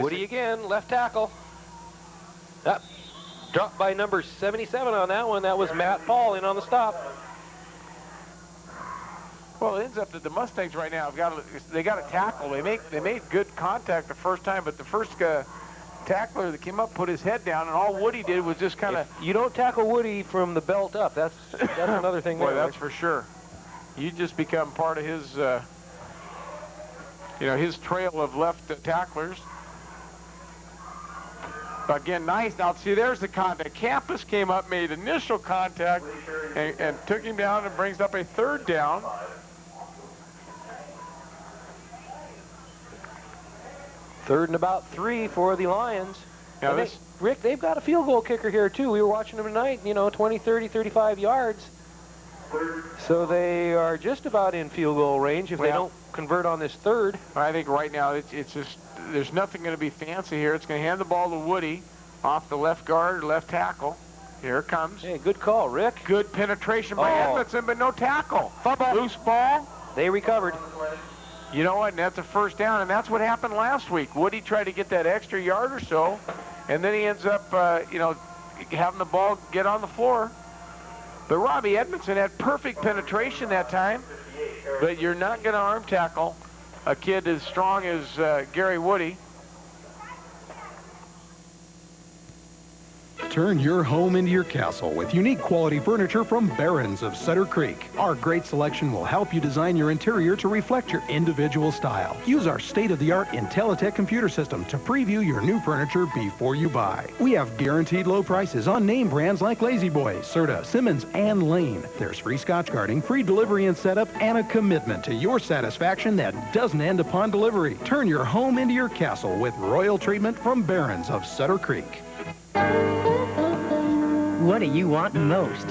Woody again, left tackle. That dropped by number 77 on that one. That was Matt Paul in on the stop. Well, it ends up that the Mustangs right now they got a tackle. They made good contact the first time, but the first tackler that came up put his head down, and all Woody did was just kind of. You don't tackle Woody from the belt up. That's another thing. Boy, there, that's for sure. You just become part of his, his trail of left tacklers. Again, nice. Now, see, there's the contact. Campus came up, made initial contact, and took him down and brings up a third down. Third and about 3 for the Lions. Now Rick, they've got a field goal kicker here, too. We were watching them tonight, 20, 30, 35 yards. So they are just about in field goal range if they don't convert on this third. I think right now it's just, there's nothing going to be fancy here. It's going to hand the ball to Woody off the left guard or left tackle. Here it comes. Hey, good call, Rick. Good penetration by Edmondson, but no tackle. Fumble. Loose ball. They recovered. You know what? And that's a first down, and that's what happened last week. Woody tried to get that extra yard or so, and then he ends up, having the ball get on the floor. But Robbie Edmondson had perfect penetration that time, but you're not going to arm tackle a kid as strong as Gary Woody. Turn your home into your castle with unique quality furniture from Barron's of Sutter Creek. Our great selection will help you design your interior to reflect your individual style. Use our state-of-the-art Intellitech computer system to preview your new furniture before you buy. We have guaranteed low prices on name brands like Lazy Boy, Serta, Simmons, and Lane. There's free Scotch guarding, free delivery and setup, and a commitment to your satisfaction that doesn't end upon delivery. Turn your home into your castle with royal treatment from Barron's of Sutter Creek. What do you want most?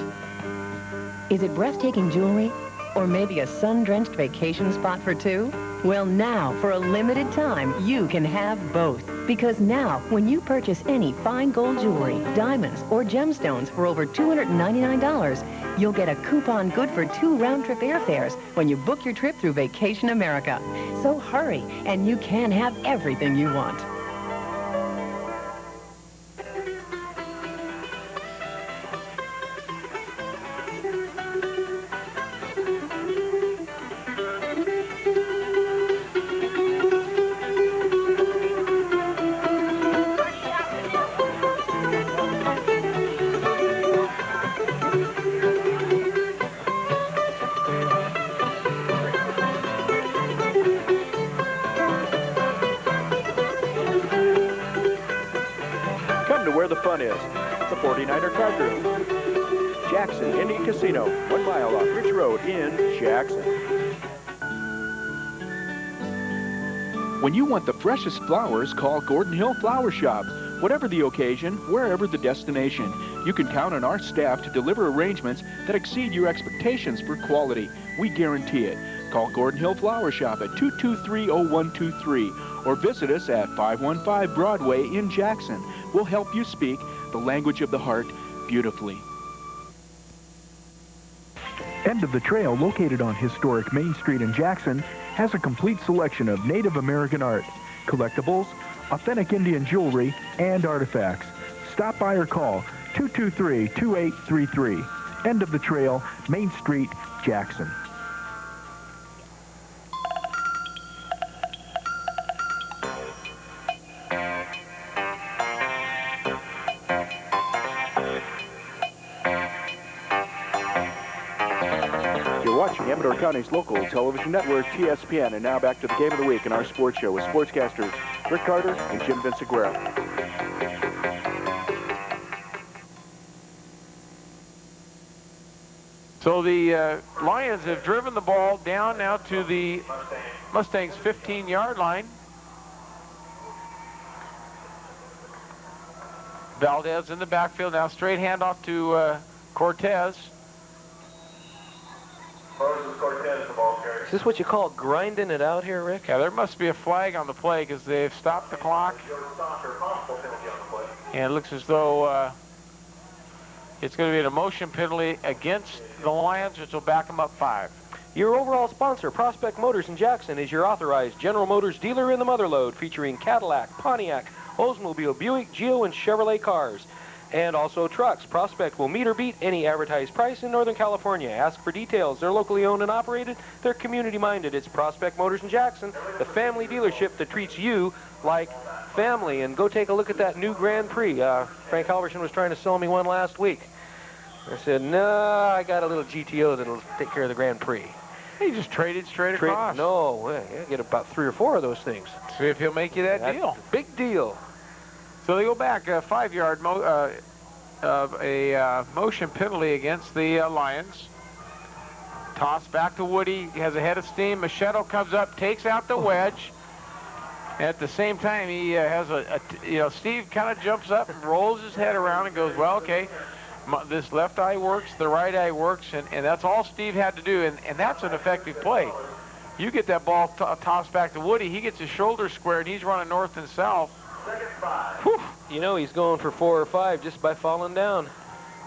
Is it breathtaking jewelry? Or maybe a sun-drenched vacation spot for two? Well, now, for a limited time, you can have both. Because now, when you purchase any fine gold jewelry, diamonds, or gemstones for over $299, you'll get a coupon good for 2 round-trip airfares when you book your trip through Vacation America. So hurry, and you can have everything you want. Where the fun is, the 49er Card Room. Jackson Indian Casino, 1 mile off Ridge Road in Jackson. When you want the freshest flowers, call Gordon Hill Flower Shop. Whatever the occasion, wherever the destination, you can count on our staff to deliver arrangements that exceed your expectations for quality. We guarantee it. Call Gordon Hill Flower Shop at 223-0123 or visit us at 515 Broadway in Jackson. We'll help you speak the language of the heart beautifully. End of the Trail, located on historic Main Street in Jackson, has a complete selection of Native American art, collectibles, authentic Indian jewelry, and artifacts. Stop by or call 223-2833. End of the Trail, Main Street, Jackson. Watching Amador County's local television network, TSPN, and now back to the Game of the Week in our sports show with sportscasters Rick Carter and Jim Vinciguerra. So the Lions have driven the ball down now to the Mustangs' 15-yard line. Valdez in the backfield now, straight handoff to Cortez. Is this what you call grinding it out here, Rick? Yeah, there must be a flag on the play because they've stopped the clock. And it looks as though it's going to be an motion penalty against the Lions, which will back them up 5. Your overall sponsor, Prospect Motors in Jackson, is your authorized General Motors dealer in the Motherlode, featuring Cadillac, Pontiac, Oldsmobile, Buick, Geo, and Chevrolet cars. And also trucks. Prospect will meet or beat any advertised price in Northern California. Ask for details. They're locally owned and operated. They're community-minded. It's Prospect Motors in Jackson, the family dealership that treats you like family. And go take a look at that new Grand Prix. Frank Halverson was trying to sell me one last week. I said, no, I got a little GTO that'll take care of the Grand Prix. He just traded straight across. No, I get about 3 or 4 of those things. See if he'll make you that deal. Big deal. So they go back, a 5-yard motion penalty against the Lions. Toss back to Woody. He has a head of steam. Machado comes up, takes out the wedge. At the same time, he has Steve kind of jumps up and rolls his head around and goes, well, okay, this left eye works, the right eye works, and that's all Steve had to do, and that's an effective play. You get that ball tossed back to Woody, he gets his shoulders squared, and he's running north and south. Whew. You know he's going for 4 or 5 just by falling down.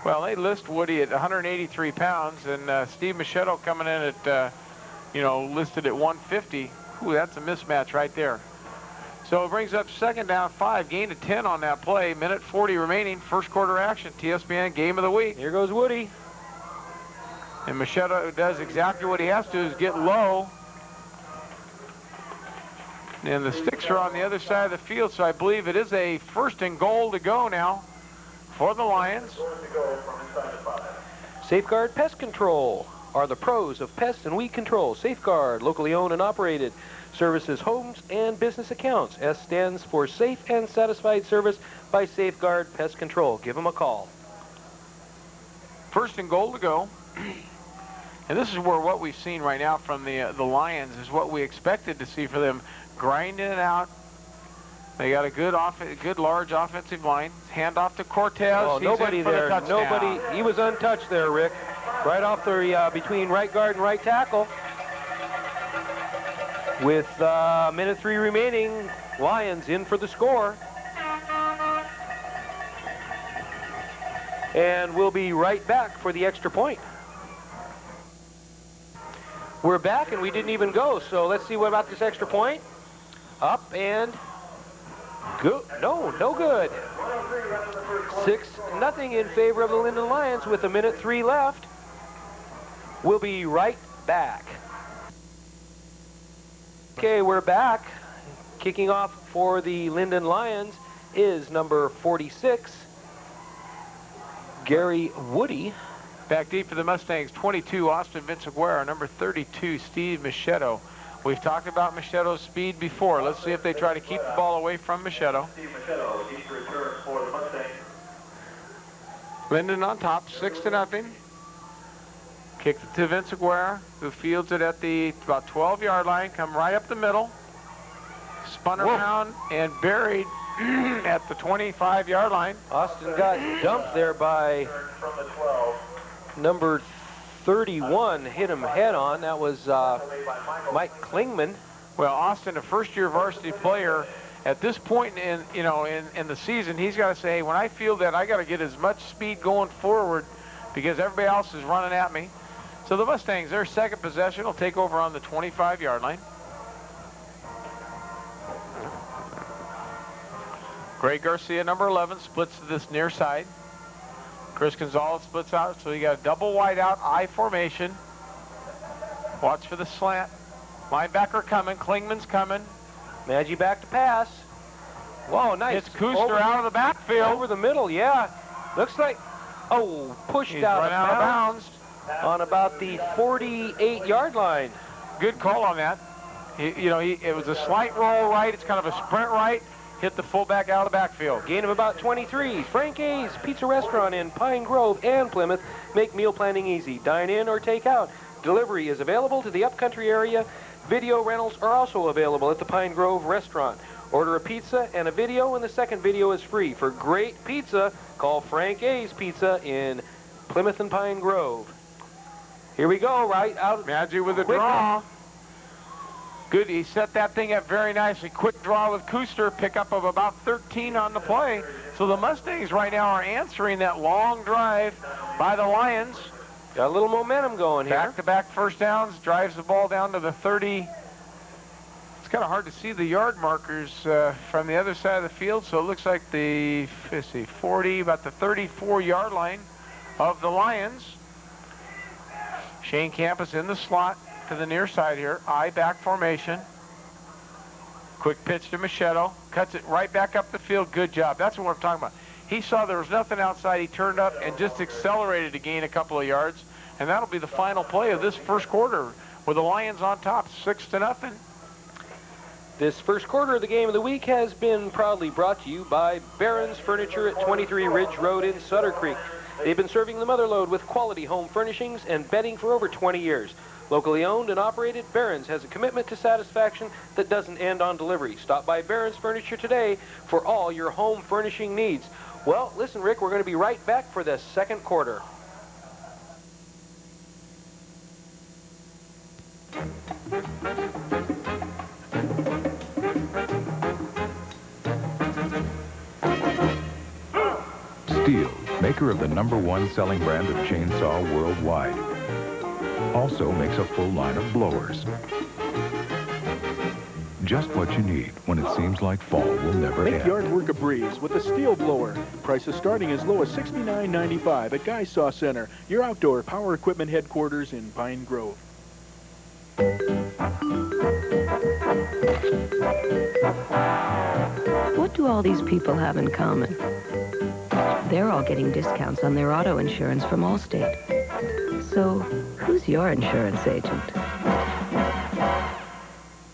Well, they list Woody at 183 pounds, and Steve Machado coming in at, listed at 150. Ooh, that's a mismatch right there. So it brings up 2nd down 5, gain of 10 on that play. Minute 40 remaining, first quarter action. TSPN Game of the Week. Here goes Woody. And Machado does exactly what he has to, is get low. And the sticks are on the other side of the field, so I believe it is a 1st and goal to go now for the Lions. Safeguard Pest Control are the pros of pest and weed control. Safeguard, locally owned and operated, services homes and business accounts. S stands for Safe and Satisfied Service by Safeguard Pest Control. Give them a call. 1st and goal to go. And this is where what we've seen right now from the Lions is what we expected to see for them. Grinding it out. They got a good large offensive line. Hand off to Cortez. Oh, He's nobody in for the there. touchdown. Nobody. He was untouched there, Rick. Right off the between right guard and right tackle. With minute 3 remaining, Lions in for the score. And we'll be right back for the extra point. We're back and we didn't even go, so let's see what about this extra point. Up and go. No good. 6-0 in favor of the Linden Lions with a minute 3 left. We'll be right back. Okay, we're back. Kicking off for the Linden Lions is number 46, Gary Woody. Back deep for the Mustangs, 22, Austin Vinciguerra. Number 32, Steve Machado. We've talked about Machado's speed before. Let's see if they try to keep the ball away from Machado. Steve Machado, deep return for the Mustangs. Linden on top, 6-0. Kicked it to Vinciguerra, who fields it at the about 12-yard line. Come right up the middle. Spun around and buried at the 25-yard line. Austin got dumped there by number 31, hit him head on. That was Mike Klingman. Well, Austin, a first-year varsity player, at this point in the season, he's got to say, hey, when I feel that, I got to get as much speed going forward because everybody else is running at me. So the Mustangs, their second possession, will take over on the 25-yard line. Greg Garcia, number 11, splits to this near side. Chris Gonzalez splits out, so you got a double wide out, I formation. Watch for the slant. Linebacker coming, Klingman's coming. Maggi back to pass. Whoa, nice. It's Kuster out of the backfield. Over the middle, yeah. Looks like, pushed out of bounds on about the 48-yard line. Good call on that. It was a slight roll right. It's kind of a sprint right. Hit the fullback out of the backfield. Gain of about 23. Frank A's Pizza Restaurant in Pine Grove and Plymouth make meal planning easy. Dine in or take out. Delivery is available to the upcountry area. Video rentals are also available at the Pine Grove Restaurant. Order a pizza and a video, and the second video is free. For great pizza, call Frank A's Pizza in Plymouth and Pine Grove. Here we go, right out. Maggi with a draw. Good, he set that thing up very nicely. Quick draw with Kuster, pickup of about 13 on the play. So the Mustangs right now are answering that long drive by the Lions. Got a little momentum going here. Back-to-back first downs, drives the ball down to the 30. It's kind of hard to see the yard markers from the other side of the field, so it looks like the, let's see, 40, about the 34-yard line of the Lions. Shane Campus in the slot to the near side here. I-back formation. Quick pitch to Machado. Cuts it right back up the field. Good job. That's what we're talking about. He saw there was nothing outside. He turned up and just accelerated to gain a couple of yards. And that'll be the final play of this first quarter with the Lions on top, 6-0. This first quarter of the game of the week has been proudly brought to you by Barron's Furniture at 23 Ridge Road in Sutter Creek. They've been serving the Motherlode with quality home furnishings and bedding for over 20 years. Locally owned and operated, Barron's has a commitment to satisfaction that doesn't end on delivery. Stop by Barron's Furniture today for all your home furnishing needs. Well, listen, Rick, we're going to be right back for the second quarter. Stihl, maker of the #1 selling brand of chainsaw worldwide, also makes a full line of blowers. Just what you need when it seems like fall will never Make end. yard work a breeze with a Stihl blower. Prices starting as low as $69.95 at Guy Saw Center, your outdoor power equipment headquarters in Pine Grove. What do all these people have in common? They're all getting discounts on their auto insurance from Allstate. So, who's your insurance agent?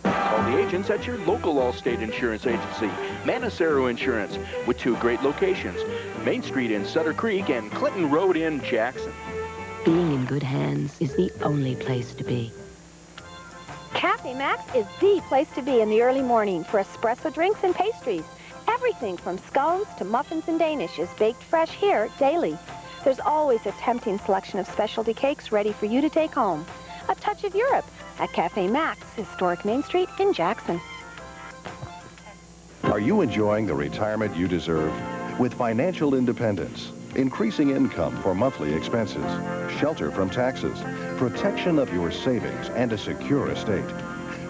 Call the agents at your local Allstate Insurance Agency, Manacero Insurance, with 2 great locations, Main Street in Sutter Creek and Clinton Road in Jackson. Being in good hands is the only place to be. Cafe Max is the place to be in the early morning for espresso drinks and pastries. Everything from scones to muffins and Danish is baked fresh here daily. There's always a tempting selection of specialty cakes ready for you to take home. A touch of Europe at Cafe Max, historic Main Street in Jackson. Are you enjoying the retirement you deserve? With financial independence, increasing income for monthly expenses, shelter from taxes, protection of your savings, and a secure estate.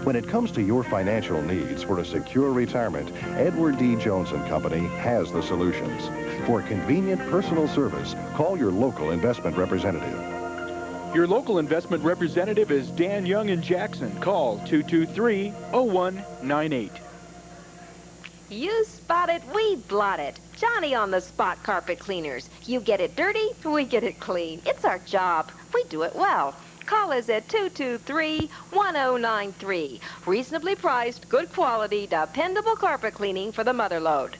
When it comes to your financial needs for a secure retirement, Edward D. Jones & Company has the solutions. For convenient personal service, call your local investment representative. Your local investment representative is Dan Young in Jackson. Call 223-0198. You spot it, we blot it. Johnny on the spot carpet cleaners. You get it dirty, we get it clean. It's our job. We do it well. Call us at 223-1093. Reasonably priced, good quality, dependable carpet cleaning for the Motherlode.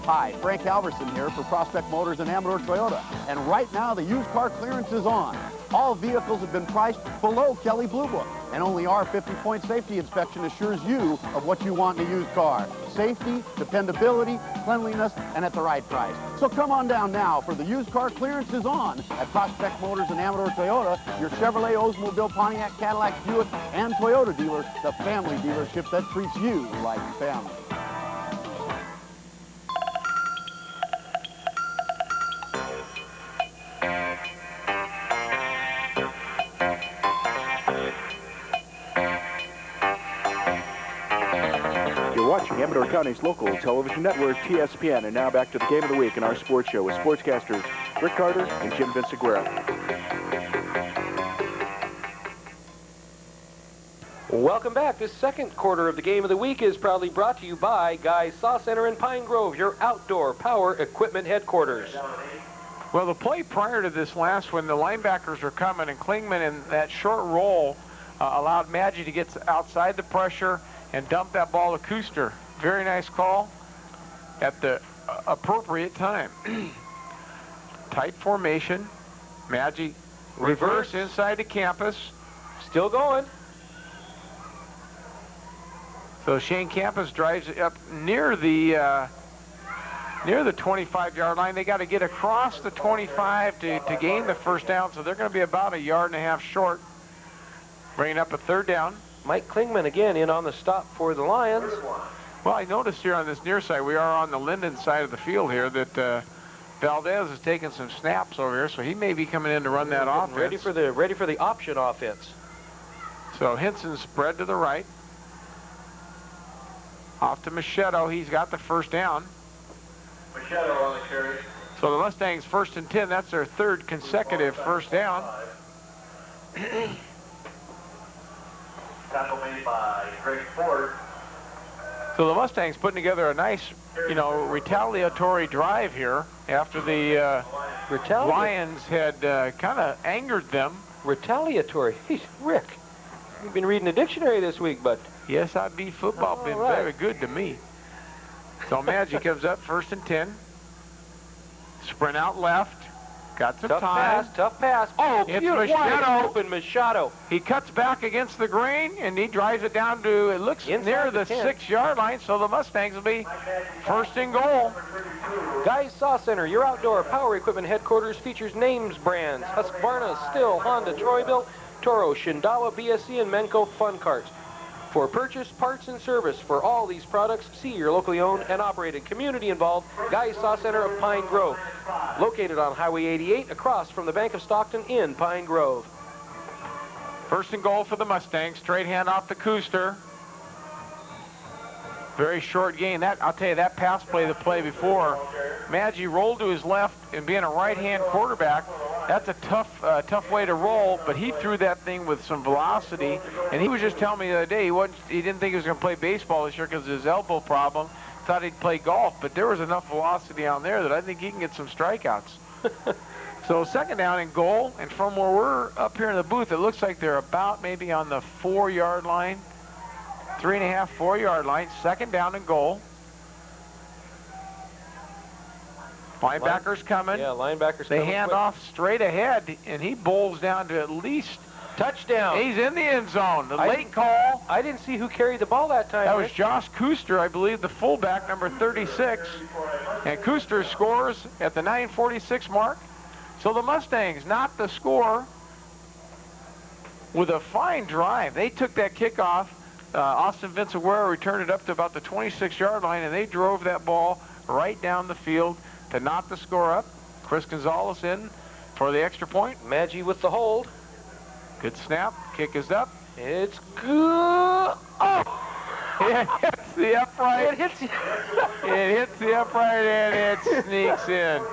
Hi, Frank Halverson here for Prospect Motors and Amador Toyota. And right now, the used car clearance is on. All vehicles have been priced below Kelley Blue Book. And only our 50-point safety inspection assures you of what you want in a used car. Safety, dependability, cleanliness, and at the right price. So come on down now, for the used car clearance is on at Prospect Motors and Amador Toyota, your Chevrolet, Oldsmobile, Pontiac, Cadillac, Buick, and Toyota dealer, the family dealership that treats you like family. Watching Amador County's local television network, TSPN, and now back to the game of the week in our sports show with sportscasters Rick Carter and Jim Vinciguerra. Welcome back. This second quarter of the game of the week is proudly brought to you by Guy Saw Center in Pine Grove, your outdoor power equipment headquarters. Well, the play prior to this last one, the linebackers were coming, and Klingman in that short roll allowed Maggi to get outside the pressure and dump that ball to Kuster. Very nice call at the appropriate time. Tight formation. Maggi reverse inside the campus. Still going. So Shane Campus drives it up near the 25-yard line. They got to get across the 25 to gain the first down, so they're going to be about 1.5 yards short, bringing up a third down. Mike Klingman again in on the stop for the Lions. Well, I noticed here on this near side, we are on the Linden side of the field here, that Valdez is taking some snaps over here, so he may be coming in to run that offense. Ready for the option offense. So Hinson spread to the right. Off to Machado. He's got the first down. Machado on the carry. So the Mustangs 1st and 10. That's their 3rd consecutive first down. Tackle made by Greg Ford. So the Mustangs putting together a nice, retaliatory drive here after the Lions had kind of angered them. Retaliatory. Rick, you've been reading the dictionary this week, but yes, I be football been very good to me. So Maggi comes up 1st and 10. Sprint out left. Got some time. Tough pass. Oh, it's Machado. Open Machado. He cuts back against the grain, and he drives it down to, it looks near the 6-yard line, so the Mustangs will be 1st and goal. Guys Saw Center, your outdoor power equipment headquarters, features names brands: Husqvarna, Stihl, Honda, Troy-Bilt, Toro, Shindawa, BSC, and Menco Fun Carts. For purchase, parts, and service for all these products, see your locally owned and operated, community-involved Guys Saw Center of Pine Grove, located on Highway 88 across from the Bank of Stockton in Pine Grove. 1st and goal for the Mustangs. Straight hand off to Kuster. Very short gain. I'll tell you, that pass play, the play before, Maggi rolled to his left, and being a right-hand quarterback, that's a tough way to roll, but he threw that thing with some velocity, and he was just telling me the other day he didn't think he was going to play baseball this year because of his elbow problem. Thought he'd play golf, but there was enough velocity on there that I think he can get some strikeouts. So 2nd down and goal, and from where we're up here in the booth, it looks like they're about maybe on the 4-yard line, 3.5, 4-yard line. 2nd down and goal. Linebacker's coming. Yeah, linebacker's they coming. They hand off straight ahead, and he bowls down to at least touchdown. He's in the end zone. The late call. I didn't see who carried the ball that time. That was Josh Kuster, I believe, the fullback, number 36. And Kuster scores at the 9:46 mark. So the Mustangs not the score with a fine drive. They took that kickoff. Austin Vinciguerra returned it up to about the 26-yard line, and they drove that ball right down the field to knot the score up. Chris Gonzalez in for the extra point. Maggi with the hold. Good snap. Kick is up. It's good. Oh! It hits the upright. It hits the upright, and it sneaks in.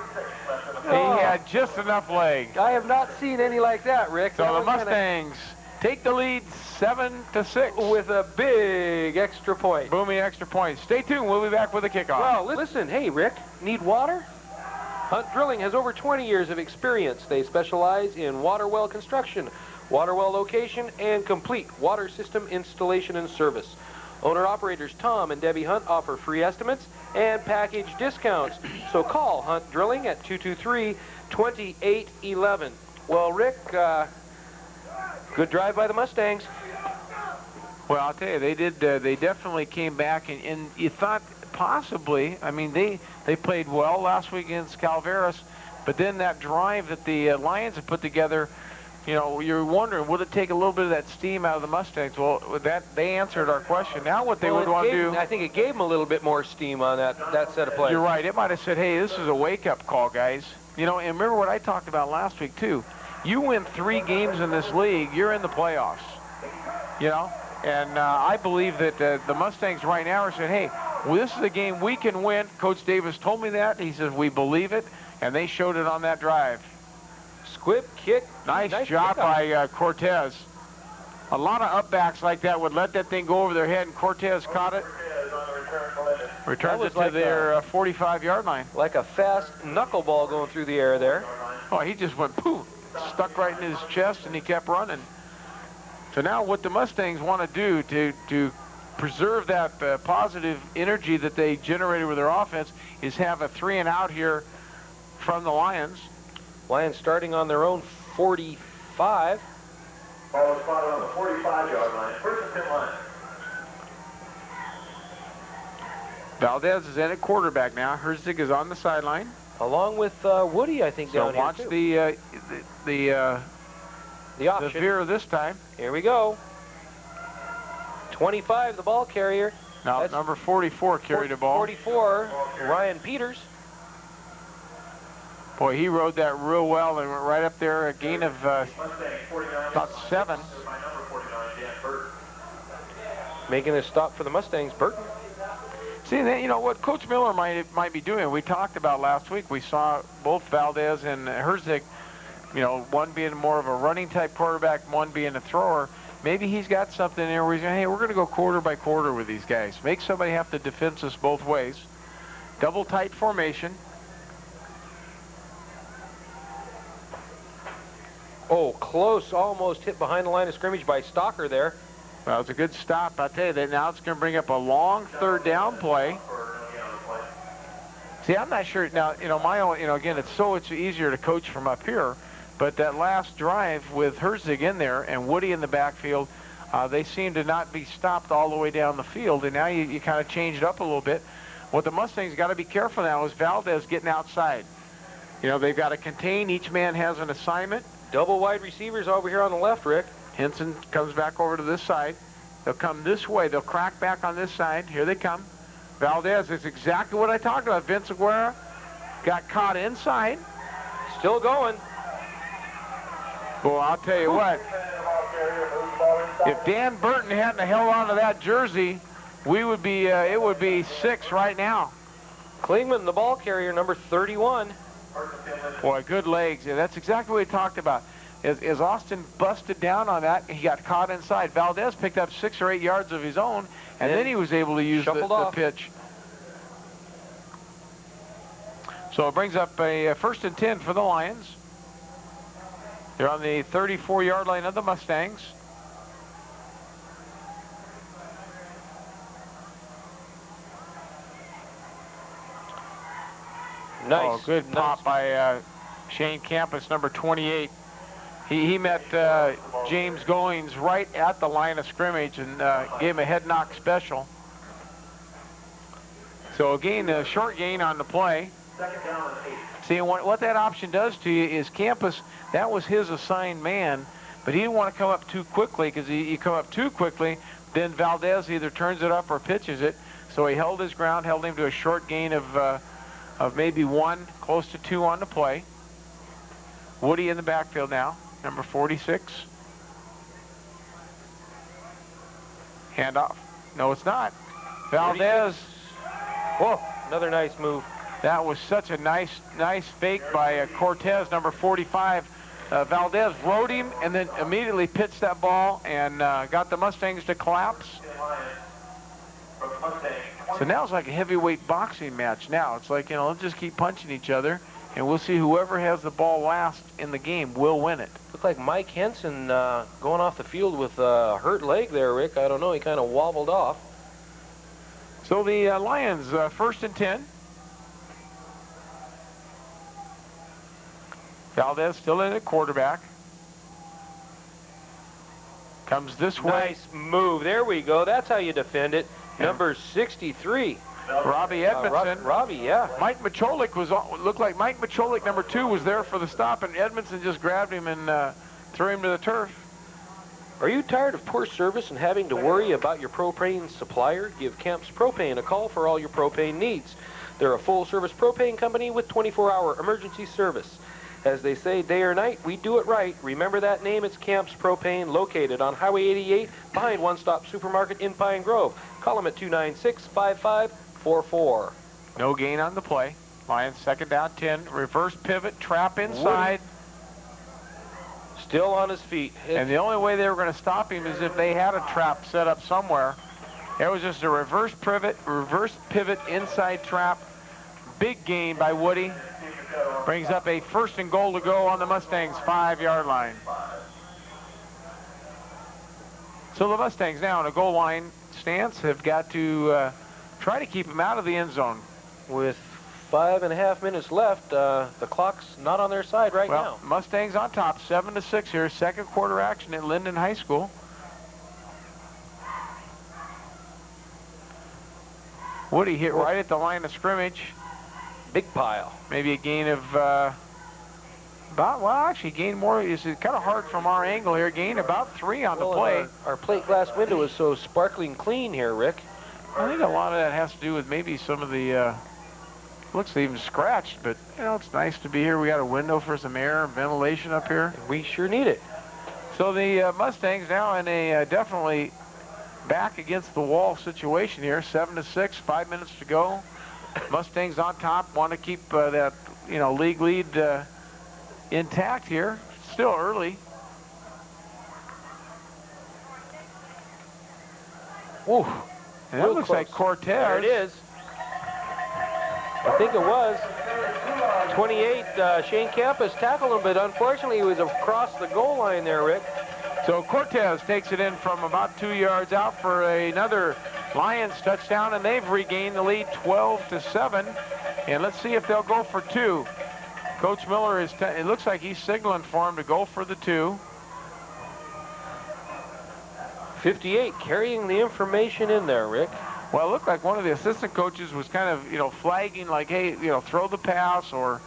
He had just enough leg. I have not seen any like that, Rick. So the Mustangs take the lead 7-6 with a big extra point. Booming extra point. Stay tuned. We'll be back with the kickoff. Well, listen. Hey, Rick, need water? Hunt Drilling has over 20 years of experience. They specialize in water well construction, water well location, and complete water system installation and service. Owner-operators Tom and Debbie Hunt offer free estimates and package discounts. So call Hunt Drilling at 223-2811. Well, Rick, good drive by the Mustangs. Well, I'll tell you, they did. They definitely came back, and you thought possibly. I mean, they played well last week against Calaveras, but then that drive that the Lions had put together. You know, you're wondering, would it take a little bit of that steam out of the Mustangs? Well, they answered our question. Now what they would want to do... I think it gave them a little bit more steam on that set of plays. You're right. It might have said, hey, this is a wake-up call, guys. You know, and remember what I talked about last week, too. You win 3 games in this league, you're in the playoffs. You know? And I believe that the Mustangs right now are saying, hey, well, this is a game we can win. Coach Davis told me that. He says, we believe it. And they showed it on that drive. Squib kick. Nice job by Cortez. A lot of upbacks like that would let that thing go over their head, and Cortez caught it. Returns it to their 45-yard line. Like a fast knuckleball going through the air there. Oh, he just went poof, stuck right in his chest, and he kept running. So now what the Mustangs want to do to preserve that positive energy that they generated with their offense is have a 3-and-out here from the Lions. Lions starting on their own 45. Ball is spotted on the 45-yard line. 1st and 10 line. Valdez is in at quarterback now. Herzig is on the sideline. Along with Woody, I think, down here, watch the option. The veer this time. Here we go. 25, the ball carrier. Now, number 44 carried the ball. 44, Ryan Peters. Boy, he rode that real well and went right up there, a gain of about 7. Making a stop for the Mustangs, Burton. See, you know what Coach Miller might be doing, we talked about last week. We saw both Valdez and Herzig, you know, one being more of a running type quarterback, one being a thrower. Maybe he's got something there where he's going, hey, we're going to go quarter by quarter with these guys. Make somebody have to defend us both ways. Double tight formation. Oh, close, almost hit behind the line of scrimmage by Stalker there. Well, it's a good stop. I'll tell you that now it's going to bring up a long third down play. See, I'm not sure now, you know, my own, you know, again, it's easier to coach from up here, but that last drive with Herzig in there and Woody in the backfield, they seem to not be stopped all the way down the field, and now you kind of change it up a little bit. What the Mustangs got to be careful now is Valdez getting outside. You know, they've got to contain. Each man has an assignment. Double wide receivers over here on the left, Rick. Henson comes back over to this side. They'll come this way. They'll crack back on this side. Here they come. Valdez is exactly what I talked about. Vince Aguirre got caught inside. Still going. Well, I'll tell you what. If Dan Burton hadn't held on to that jersey, we would be, it would be 6 right now. Klingman, the ball carrier, number 31. Boy, good legs. Yeah, that's exactly what we talked about. As Austin busted down on that, he got caught inside. Valdez picked up 6 or 8 yards of his own, and then he was able to use the pitch. So it brings up a 1st and 10 for the Lions. They're on the 34-yard line of the Mustangs. Nice. Oh, good pop by Shane Campus, number 28. He met James Goings right at the line of scrimmage and gave him a head knock special. So again, a short gain on the play. See, what that option does to you is Campus, that was his assigned man, but he didn't want to come up too quickly, because you come up too quickly, then Valdez either turns it up or pitches it. So he held his ground, held him to a short gain of maybe 1, close to 2 on the play. Woody in the backfield now, number 46. Handoff. No, it's not. Valdez. Whoa, another nice move. That was such a nice fake by Cortez, number 45. Valdez rode him and then immediately pitched that ball and got the Mustangs to collapse. So now it's like a heavyweight boxing match now. It's like, you know, let's just keep punching each other, and we'll see whoever has the ball last in the game will win it. Looked like Mike Henson going off the field with a hurt leg there, Rick. I don't know, he kind of wobbled off. So the Lions, 1st and 10. Valdez still in at quarterback. Comes this way. Nice move. There we go. That's how you defend it. Yeah. Number 63. Robbie Edmondson. Robbie, yeah. Mike Micholik looked like Mike Micholik, number 2, was there for the stop, and Edmondson just grabbed him and threw him to the turf. Are you tired of poor service and having to worry about your propane supplier? Give Camps Propane a call for all your propane needs. They're a full-service propane company with 24-hour emergency service. As they say, day or night, we do it right. Remember that name? It's Camps Propane, located on Highway 88 behind One Stop Supermarket in Pine Grove. Call them at 296-5544. No gain on the play. Lions 2nd down 10. Reverse pivot, trap inside. Still on his feet. And the only way they were going to stop him is if they had a trap set up somewhere. It was just a reverse pivot inside trap. Big gain by Woody. Brings up a 1st and goal to go on the Mustangs' 5-yard line. So the Mustangs now in a goal line stance have got to try to keep him out of the end zone. With 5.5 minutes left, the clock's not on their side right now. Mustangs on top, 7-6 here, 2nd quarter action at Linden High School. Woody hit right at the line of scrimmage. Big pile. Maybe a gain of actually gain more. It's kind of hard from our angle here. Gain about 3 on the play. Our plate glass window is so sparkling clean here, Rick. I think a lot of that has to do with maybe some of the Looks even scratched, but you know, it's nice to be here. We got a window for some air and ventilation up here. We sure need it. So the Mustangs now in a definitely back against the wall situation here. 7-6, 5 minutes to go. Mustangs on top, want to keep that league lead intact here. Still early. Ooh, and that looks like Cortez. There it is. I think it was. 28, Shane Campus tackled him, but unfortunately he was across the goal line there, Rick. So Cortez takes it in from about 2 yards out for another Lions touchdown, and they've regained the lead 12-7. And let's see if they'll go for 2. Coach Miller is, it looks like he's signaling for him to go for the 2. 58 carrying the information in there, Rick. Well, it looked like one of the assistant coaches was kind of, flagging like, hey, throw the pass, or,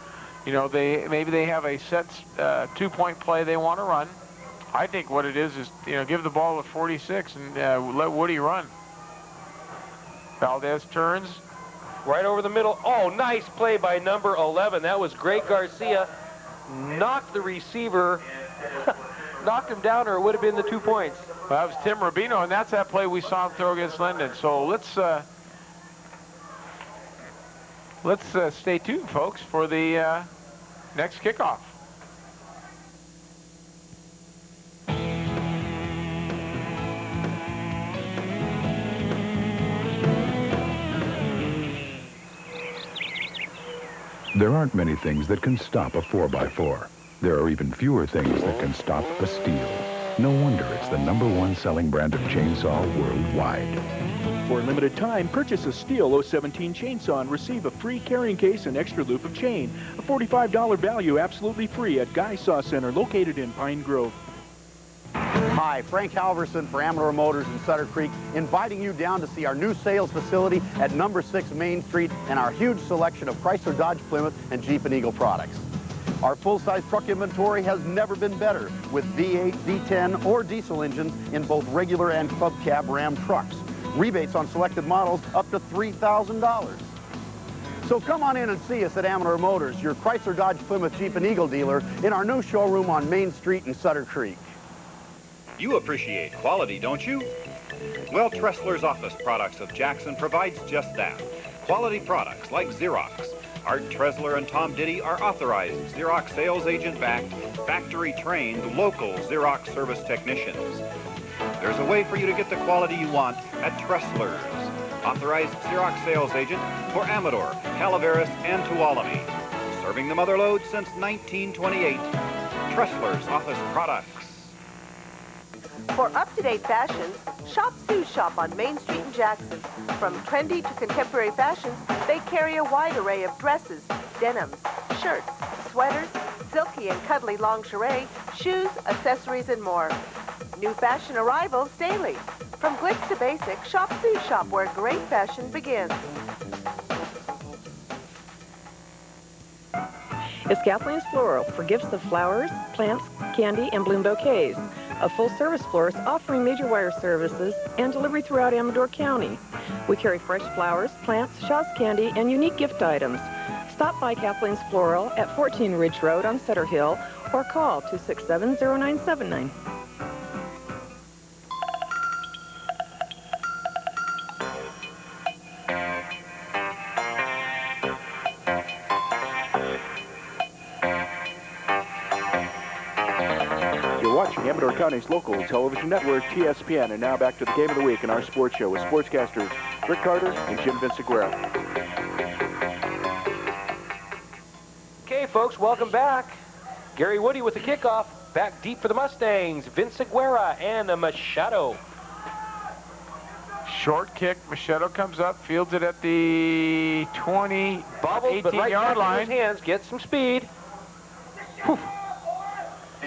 maybe they have a set 2-point play they want to run. I think what it is, give the ball to 46 and let Woody run. Valdez turns. Right over the middle. Oh, nice play by number 11. That was Greg Garcia. Knocked the receiver, knocked him down, or it would have been the 2 points. Well, that was Tim Rubino, and that's that play we saw him throw against Linden. So let's stay tuned, folks, for the next kickoff. There aren't many things that can stop a 4x4. There are even fewer things that can stop a Stihl. No wonder it's the #1 selling brand of chainsaw worldwide. For a limited time, purchase a Stihl 017 chainsaw and receive a free carrying case and extra loop of chain. A $45 value absolutely free at Guy Saw Center located in Pine Grove. Hi, Frank Halverson for Amador Motors in Sutter Creek, inviting you down to see our new sales facility at #6 Main Street and our huge selection of Chrysler, Dodge, Plymouth, and Jeep and Eagle products. Our full-size truck inventory has never been better, with V8, V10, or diesel engines in both regular and club cab Ram trucks. Rebates on selected models up to $3,000. So come on in and see us at Amador Motors, your Chrysler, Dodge, Plymouth, Jeep, and Eagle dealer in our new showroom on Main Street in Sutter Creek. You appreciate quality, don't you? Well, Tressler's Office Products of Jackson provides just that. Quality products like Xerox. Art Tressler and Tom Diddy are authorized Xerox sales agent-backed, factory-trained, local Xerox service technicians. There's a way for you to get the quality you want at Tressler's. Authorized Xerox sales agent for Amador, Calaveras, and Tuolumne. Serving the Motherlode since 1928. Tressler's Office Products. For up-to-date fashions, shop Sue's Shop on Main Street in Jackson. From trendy to contemporary fashions, they carry a wide array of dresses, denims, shirts, sweaters, silky and cuddly lingerie, shoes, accessories, and more. New fashion arrivals daily. From glitz to basic, shop Sue's Shop where great fashion begins. It's Kathleen's Floral for gifts of flowers, plants, candy, and bloom bouquets. A full-service florist offering major wire services and delivery throughout Amador County. We carry fresh flowers, plants, Shaw's candy, and unique gift items. Stop by Kathleen's Floral at 14 Ridge Road on Sutter Hill or call 267-0979. Watching Amador County's local television network, TSPN, and now back to the Game of the Week in our sports show with sportscasters Rick Carter and Jim Vinciguerra. Okay, folks, welcome back. Gary Woody with the kickoff. Back deep for the Mustangs, Vinciguerra and Machado. Short kick, Machado comes up, fields it at the 20, Bobbled, but right 18-yard back in line. his hands, gets some speed. Whew.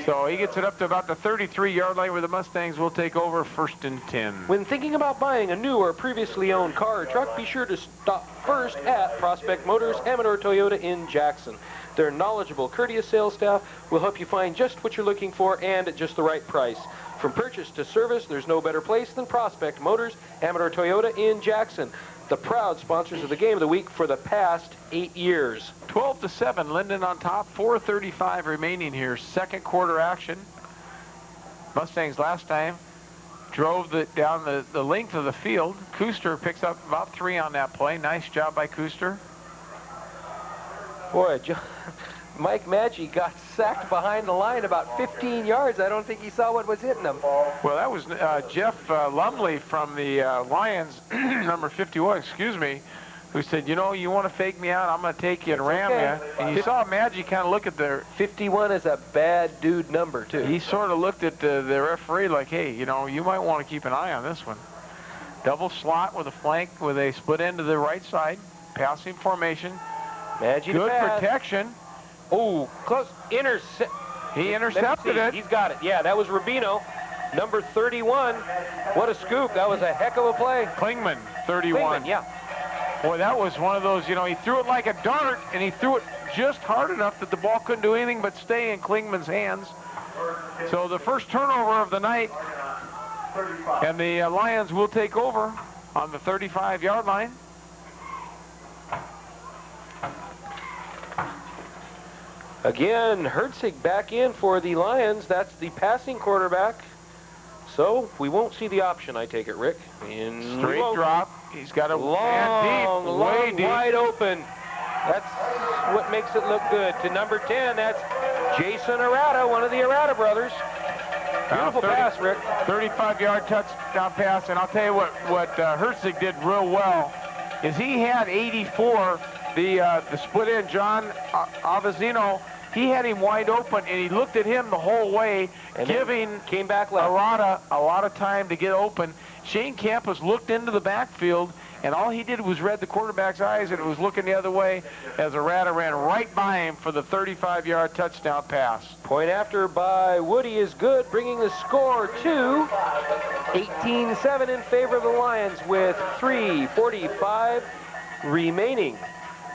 So he gets it up to about the 33-yard line where the Mustangs will take over 1st and 10. When thinking about buying a new or previously owned car or truck, be sure to stop first at Prospect Motors, Amador Toyota in Jackson. Their knowledgeable, courteous sales staff will help you find just what you're looking for and at just the right price. From purchase to service, there's no better place than Prospect Motors, Amador Toyota in Jackson. the proud sponsors of the Game of the Week for the past 8 years. 12-7, Linden on top, 4:35 remaining here. Second quarter action. Mustangs last time drove down the length of the field. Kuster picks up about 3 on that play. Nice job by Kuster. Boy, Mike Maggi got sacked behind the line about 15 yards. I don't think he saw what was hitting him. Well, that was Jeff Lumley from the Lions, number 51, excuse me, who said, you know, you want to fake me out, I'm going to take you and ram you. And you saw Maggi kind of look at the... 51 is a bad dude number, too. He sort of looked at the referee like, hey, you know, you might want to keep an eye on this one. Double slot with a flank with a split end to the right side. Passing formation. Maggi Good protection. Oh, close. He intercepted it. He's got it. Yeah, that was Rubino, number 31. What a scoop. That was a heck of a play. Klingman, 31. Klingman, yeah. Boy, that was one of those, you know, he threw it like a dart, and he threw it just hard enough that the ball couldn't do anything but stay in Klingman's hands. So the first turnover of the night, and the Lions will take over on the 35-yard line. Again, Herzig back in for the Lions. That's the passing quarterback. So we won't see the option, I take it, Rick. Straight drop. He's got a long, way deep. wide open. That's what makes it look good. To number 10, that's Jason Arata, one of the Arata brothers. Beautiful pass, Rick. 35-yard touchdown pass. And I'll tell you what Herzig did real well is he had 84, the split end, John Avazino. He had him wide open, and he looked at him the whole way, and giving came back left. Arata a lot of time to get open. Shane Campos looked into the backfield, and all he did was read the quarterback's eyes, and it was looking the other way as Arata ran right by him for the 35-yard touchdown pass. Point after by Woody is good, bringing the score to 18-7 in favor of the Lions with 3:45 remaining.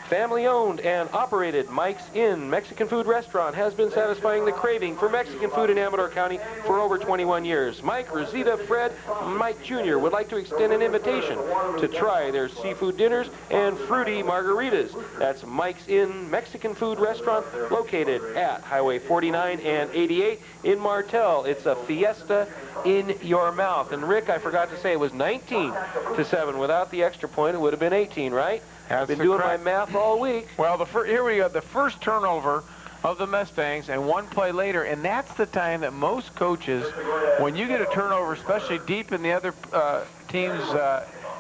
Family-owned and operated Mike's Inn Mexican food restaurant has been satisfying the craving for Mexican food in Amador County for over 21 years. Mike, Rosita, Fred, and Mike Jr. would like to extend an invitation to try their seafood dinners and fruity margaritas. That's Mike's Inn Mexican food restaurant located at Highway 49 and 88 in Martel. It's a fiesta in your mouth. And Rick, I forgot to say it was 19-7. Without the extra point, it would have been 18, right? I've been doing my math all week. Well, here we go. The first turnover of the Mustangs, and one play later, and that's the time that most coaches, when you get a turnover, especially deep in the other team's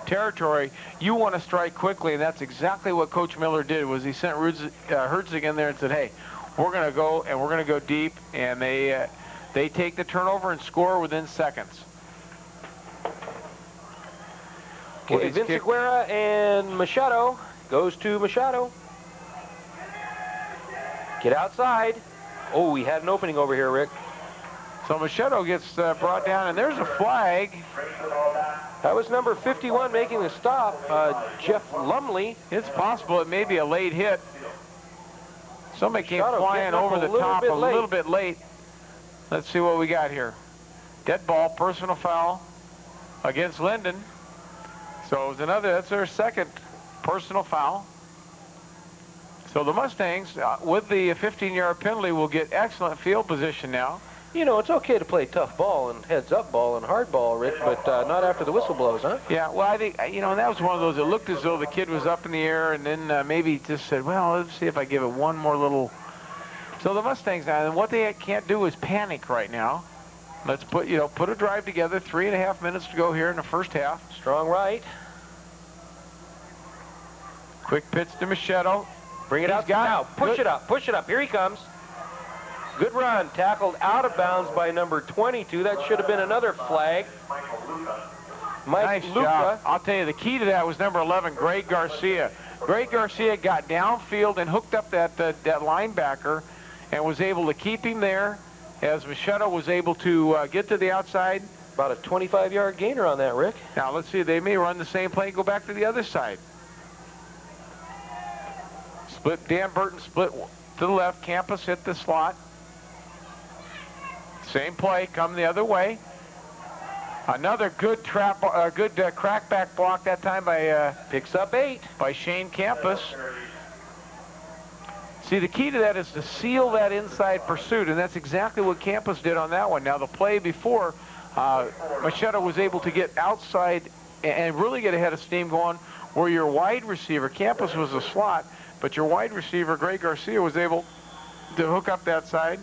territory, you want to strike quickly, and that's exactly what Coach Miller did. Was he sent Herzig in there and said, "Hey, we're going to go and we're going to go deep," and they take the turnover and score within seconds. Okay, Vince Aguera and Machado. Goes to Machado. Get outside. Oh, we had an opening over here, Rick. So Machado gets brought down, and there's a flag. That was number 51 making the stop, Jeff Lumley. It's possible it may be a late hit. Somebody came Machado flying over the top a little bit late. Let's see what we got here. Dead ball, personal foul against Linden. So that's their second personal foul. So the Mustangs, with the 15-yard penalty, will get excellent field position now. You know, it's okay to play tough ball and heads-up ball and hard ball, Rick, but not after the whistle blows, huh? Yeah, well, I think, you know, that was one of those, it looked as though the kid was up in the air, and then maybe just said, well, let's see if I give it one more little. So the Mustangs now, and what they can't do is panic right now. Let's put a drive together, 3.5 minutes to go here in the first half. Strong right. Quick pitch to Machado. Bring it out now. Push it up. Push it up. Here he comes. Good run. Tackled out of bounds by number 22. That should have been another flag. Nice job. I'll tell you, the key to that was number 11, Greg Garcia. Greg Garcia got downfield and hooked up that linebacker and was able to keep him there as Machado was able to get to the outside. About a 25-yard gainer on that, Rick. Now, let's see. They may run the same play and go back to the other side. Dan Burton split to the left. Campos hit the slot. Same play, come the other way. Another good crackback block that time by picks up 8 by Shane Campus. See, the key to that is to seal that inside pursuit, and that's exactly what Campus did on that one. Now, the play before, Machado was able to get outside and really get ahead of steam going, where your wide receiver, Campus was a slot, but your wide receiver, Greg Garcia, was able to hook up that side.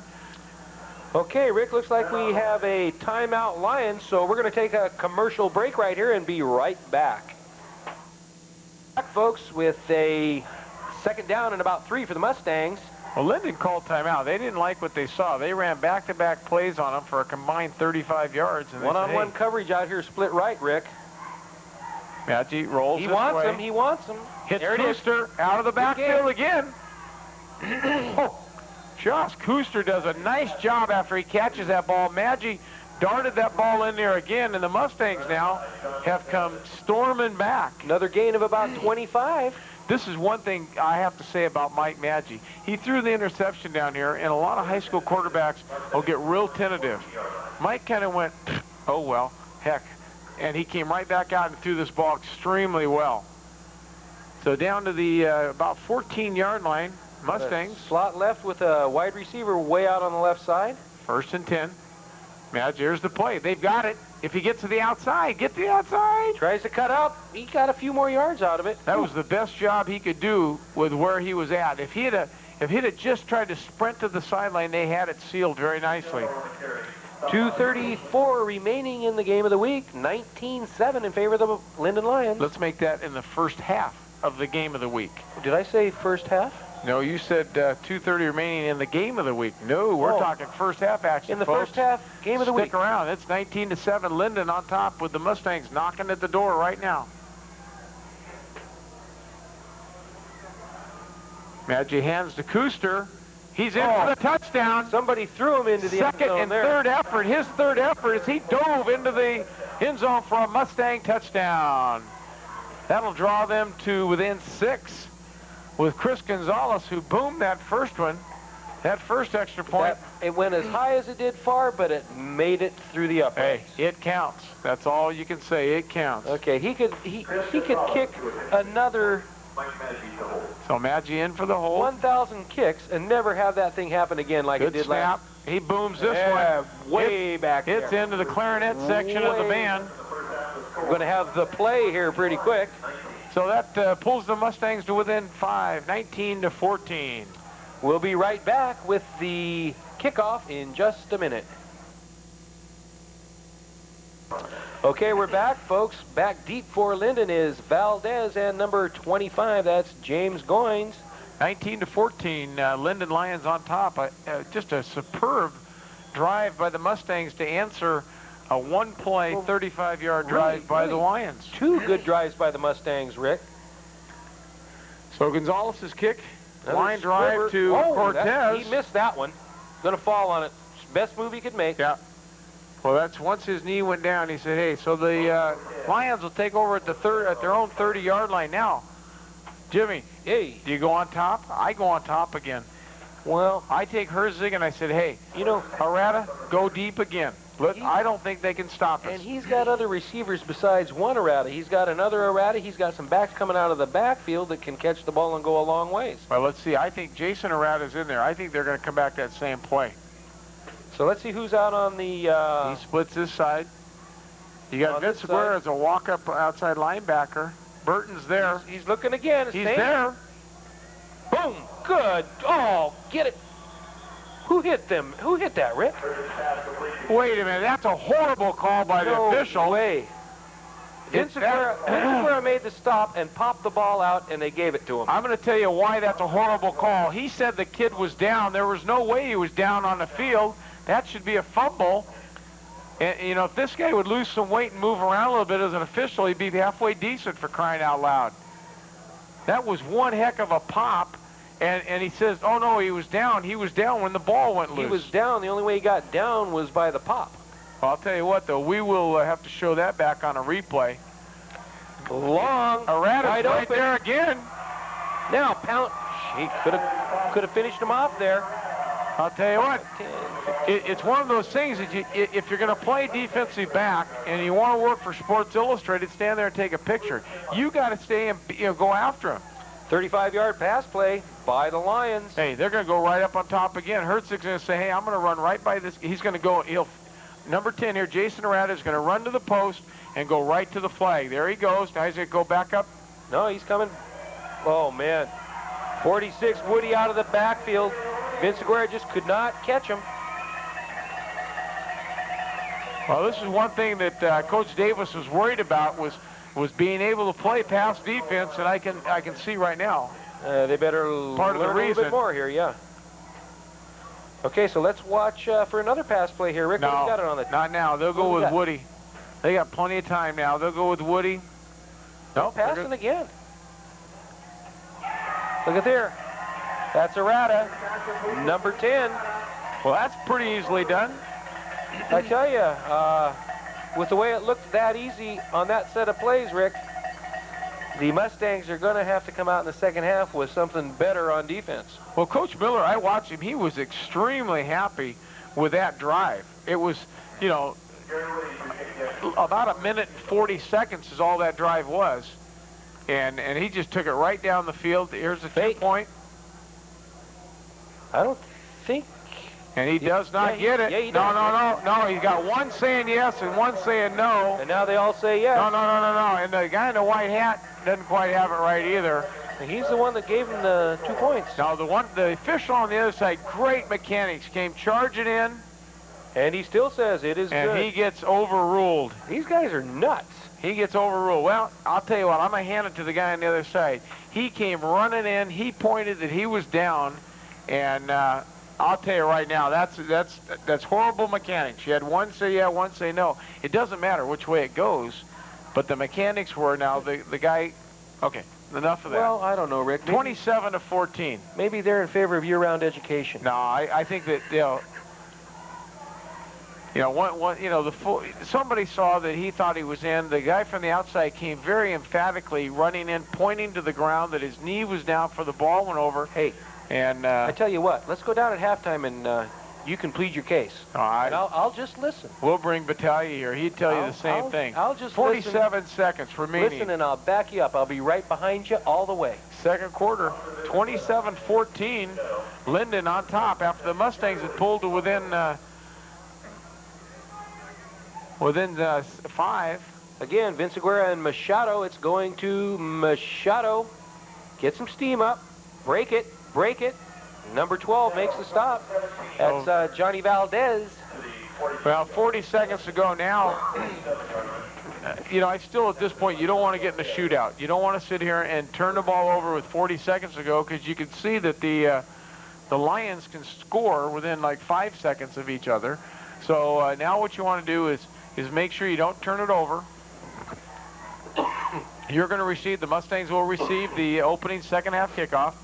Okay, Rick, looks like we have a timeout Lions, so we're going to take a commercial break right here and be right back. Back, folks, with a second down and about 3 for the Mustangs. Well, Linden called timeout. They didn't like what they saw. They ran back-to-back plays on them for a combined 35 yards. And one-on-one coverage out here, split right, Rick. Maggi rolls He wants him. He wants him. Hits Kuster out of the backfield again. Josh Kuster does a nice job after he catches that ball. Maggi darted that ball in there again, and the Mustangs now have come storming back. Another gain of about 25. This is one thing I have to say about Mike Maggi. He threw the interception down here, and a lot of high school quarterbacks will get real tentative. Mike kind of went, oh, well, heck. And he came right back out and threw this ball extremely well. So down to the about 14-yard line, Mustangs. Slot left with a wide receiver way out on the left side. 1st and 10. Maggi, here's the play. They've got it. If he gets to the outside, get to the outside. Tries to cut out. He got a few more yards out of it. That was the best job he could do with where he was at. If he'd have just tried to sprint to the sideline, they had it sealed very nicely. 2:34 remaining in the game of the week. 19-7 in favor of the Linden Lions. Let's make that in the first half of the game of the week. Did I say first half? No, you said 2:30 remaining in the game of the week. No, we're talking first half action, in the folks. first half, game of the week. Stick around. It's 19-7. Linden on top with the Mustangs knocking at the door right now. Maggi hands to Kuster. He's in for the touchdown. Somebody threw him into the end zone. Second and third effort. His third effort as he dove into the end zone for a Mustang touchdown. That'll draw them to within 6 with Chris Gonzalez, who boomed that first one, that first extra point. It went as high as it did far, but it made it through the uprights. Hey, it counts. That's all you can say. It counts. Okay, he could kick another. So Maggi in for the hole. 1,000 kicks and never have that thing happen again like it did last. He booms this one. Way back there. It's into the clarinet section of the band. We're going to have the play here pretty quick. So that pulls the Mustangs to within 5, 19-14. We'll be right back with the kickoff in just a minute. Okay, we're back, folks. Back deep for Linden is Valdez and number 25. That's James Goins. 19-14. Linden Lions on top. Just a superb drive by the Mustangs to answer a one-play, 35-yard drive by the Lions. 2 good drives by the Mustangs, Rick. So Gonzalez's kick, line drive to Cortez. He missed that one. Going to fall on it. Best move he could make. Yeah. Well, that's once his knee went down, he said, hey, so the Lions will take over at their own 30-yard line now. Jimmy, hey, do you go on top? I go on top again. Well, I take Herzig and I said, hey, Arata, go deep again. I don't think they can stop us. And he's got other receivers besides one Arata. He's got another Arata. He's got some backs coming out of the backfield that can catch the ball and go a long ways. Well, let's see. I think Jason Arata's in there. I think they're going to come back that same play. So let's see who's out on the... he splits this side. You got Vince Aguirre as a walk-up outside linebacker. Burton's there. He's looking again. He's there. Boom. Good. Oh, get it. Who hit them? Who hit that, Rick? Wait a minute. That's a horrible call by the official. No way. Vince Aguirre made the stop and popped the ball out, and they gave it to him. I'm going to tell you why that's a horrible call. He said the kid was down. There was no way he was down on the field. That should be a fumble. And, if this guy would lose some weight and move around a little bit as an official, he'd be halfway decent, for crying out loud. That was one heck of a pop. And he says, oh, no, he was down. He was down when the ball went loose. He was down. The only way he got down was by the pop. Well, I'll tell you what, though. We will have to show that back on a replay. Long. Arata's right there again. Now, Pound. He could have finished him off there. I'll tell you what, it's one of those things that if you're going to play defensive back and you want to work for Sports Illustrated, stand there and take a picture. You got to stay and go after him. 35-yard pass play by the Lions. Hey, they're going to go right up on top again. Hertzig's going to say, hey, I'm going to run right by this. He's going to go, number 10 here, Jason Arata is going to run to the post and go right to the flag. There he goes. Now he's going to go back up. No, he's coming. Oh, man. 46, Woody out of the backfield. Vince Aguirre just could not catch him. Well, this is one thing that Coach Davis was worried about was being able to play pass defense, and I can see right now. They better Part of the learn a little reason. bit more here, yeah. Okay, so let's watch for another pass play here. Rick, No, what do you got it on the... not now. They'll go with Woody. They got plenty of time now. They'll go with Woody. Nope. Passing again. Look at there. That's Arata, number 10. Well, that's pretty easily done. I tell you, with the way it looked that easy on that set of plays, Rick, the Mustangs are going to have to come out in the second half with something better on defense. Well, Coach Miller, I watched him. He was extremely happy with that drive. It was, about a minute and 40 seconds is all that drive was. And he just took it right down the field. Here's the 2-point. I don't think... And he does not get it. Yeah, he does. No. He's got one saying yes and one saying no. And now they all say yes. No. And the guy in the white hat doesn't quite have it right either. And he's the one that gave him the 2 points. Now, the official on the other side, great mechanics, came charging in. And he still says it is good. And he gets overruled. These guys are nuts. He gets overruled. Well, I'll tell you what, I'm going to hand it to the guy on the other side. He came running in. He pointed that he was down. And I'll tell you right now, that's horrible mechanics. You had one say yeah, one say no. It doesn't matter which way it goes. But the mechanics were now the guy... Okay, enough of that. Well, I don't know, Rick. 27-14. Maybe they're in favor of year-round education. No, I think that, somebody saw that he thought he was in. The guy from the outside came very emphatically running in, pointing to the ground that his knee was down for the ball went over. Hey, and I tell you what, let's go down at halftime and you can plead your case. All right. And I'll just listen. We'll bring Battaglia here. He'd tell you the same thing. I'll just 47 seconds remaining. Listen, and I'll back you up. I'll be right behind you all the way. Second quarter, 27-14. Linden on top after the Mustangs had pulled to within 5. Again, Vince Aguirre and Machado. It's going to Machado. Get some steam up. Break it. Number 12 makes the stop. That's Johnny Valdez. Well, 40 seconds to go now. I still at this point, you don't want to get in a shootout. You don't want to sit here and turn the ball over with 40 seconds to go because you can see that the Lions can score within like 5 seconds of each other. So now what you want to do is make sure you don't turn it over. You're going to receive, the Mustangs will receive the opening second half kickoff.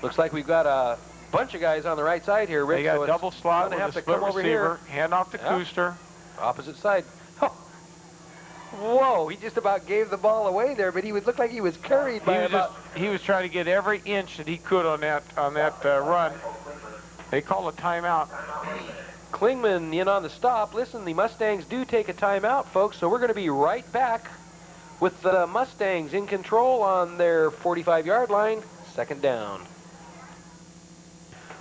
Looks like we've got a bunch of guys on the right side here, Rick. They got so double slot with a split receiver. Hand off to Kuster. Opposite side. Oh. Whoa, he just about gave the ball away there, but he looked like he was carried by He was trying to get every inch that he could on that run. They call a timeout. Klingman in on the stop. Listen, the Mustangs do take a timeout, folks, so we're going to be right back with the Mustangs in control on their 45-yard line. Second down.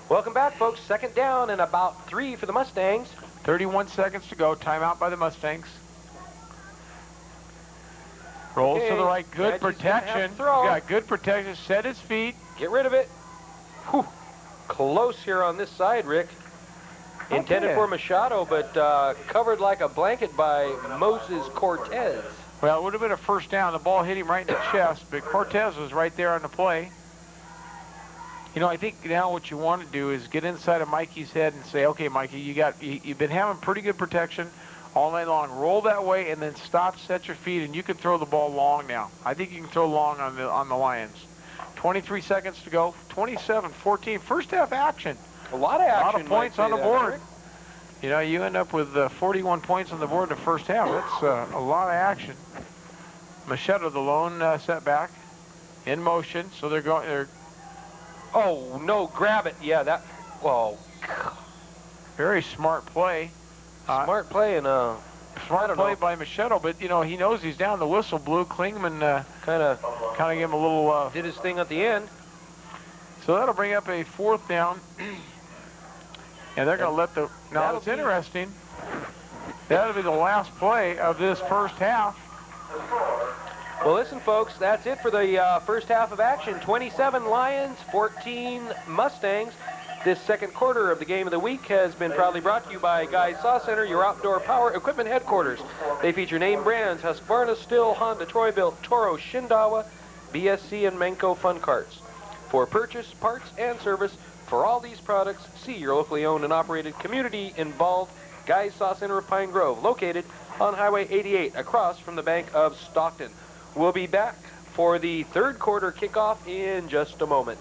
Welcome back, folks. Second down and about 3 for the Mustangs. 31 seconds to go. Timeout by the Mustangs. Rolls to the right. Good protection. Got good protection. Set his feet. Get rid of it. Whew. Close here on this side, Rick. Intended for Machado, but covered like a blanket by Moses Cortez. Well, it would have been a first down. The ball hit him right in the chest, but Cortez was right there on the play. I think now what you want to do is get inside of Mikey's head and say, okay, Mikey, you've been having pretty good protection all night long. Roll that way and then stop, set your feet, and you can throw the ball long now. I think you can throw long on the Lions. 23 seconds to go. 27-14. First half action. A lot of action. A lot of points on the board. You end up with 41 points on the board in the first half. That's a lot of action. Machado, the lone setback, in motion. So they're going. Oh no! Grab it. Yeah, that. Well, very smart play. Smart play and smart play by Machado, but you know he knows he's down. The whistle blew. Klingman kind of gave him a little. Did his thing at the end. So that'll bring up a 4th down, and they're going to let the. Now it's interesting. That'll be the last play of this first half. Well, listen, folks, that's it for the first half of action. 27 Lions, 14 Mustangs. This second quarter of the game of the week has been proudly brought to you by Guy Saw Center, your outdoor power equipment headquarters. They feature name brands Husqvarna, Stihl, Honda, Troy-Bilt, Toro, Shindawa, BSC, and Menko Fun Carts. For purchase, parts, and service for all these products, see your locally owned and operated community-involved Guy's Saw Center of Pine Grove, located on Highway 88 across from the Bank of Stockton. We'll be back for the third quarter kickoff in just a moment.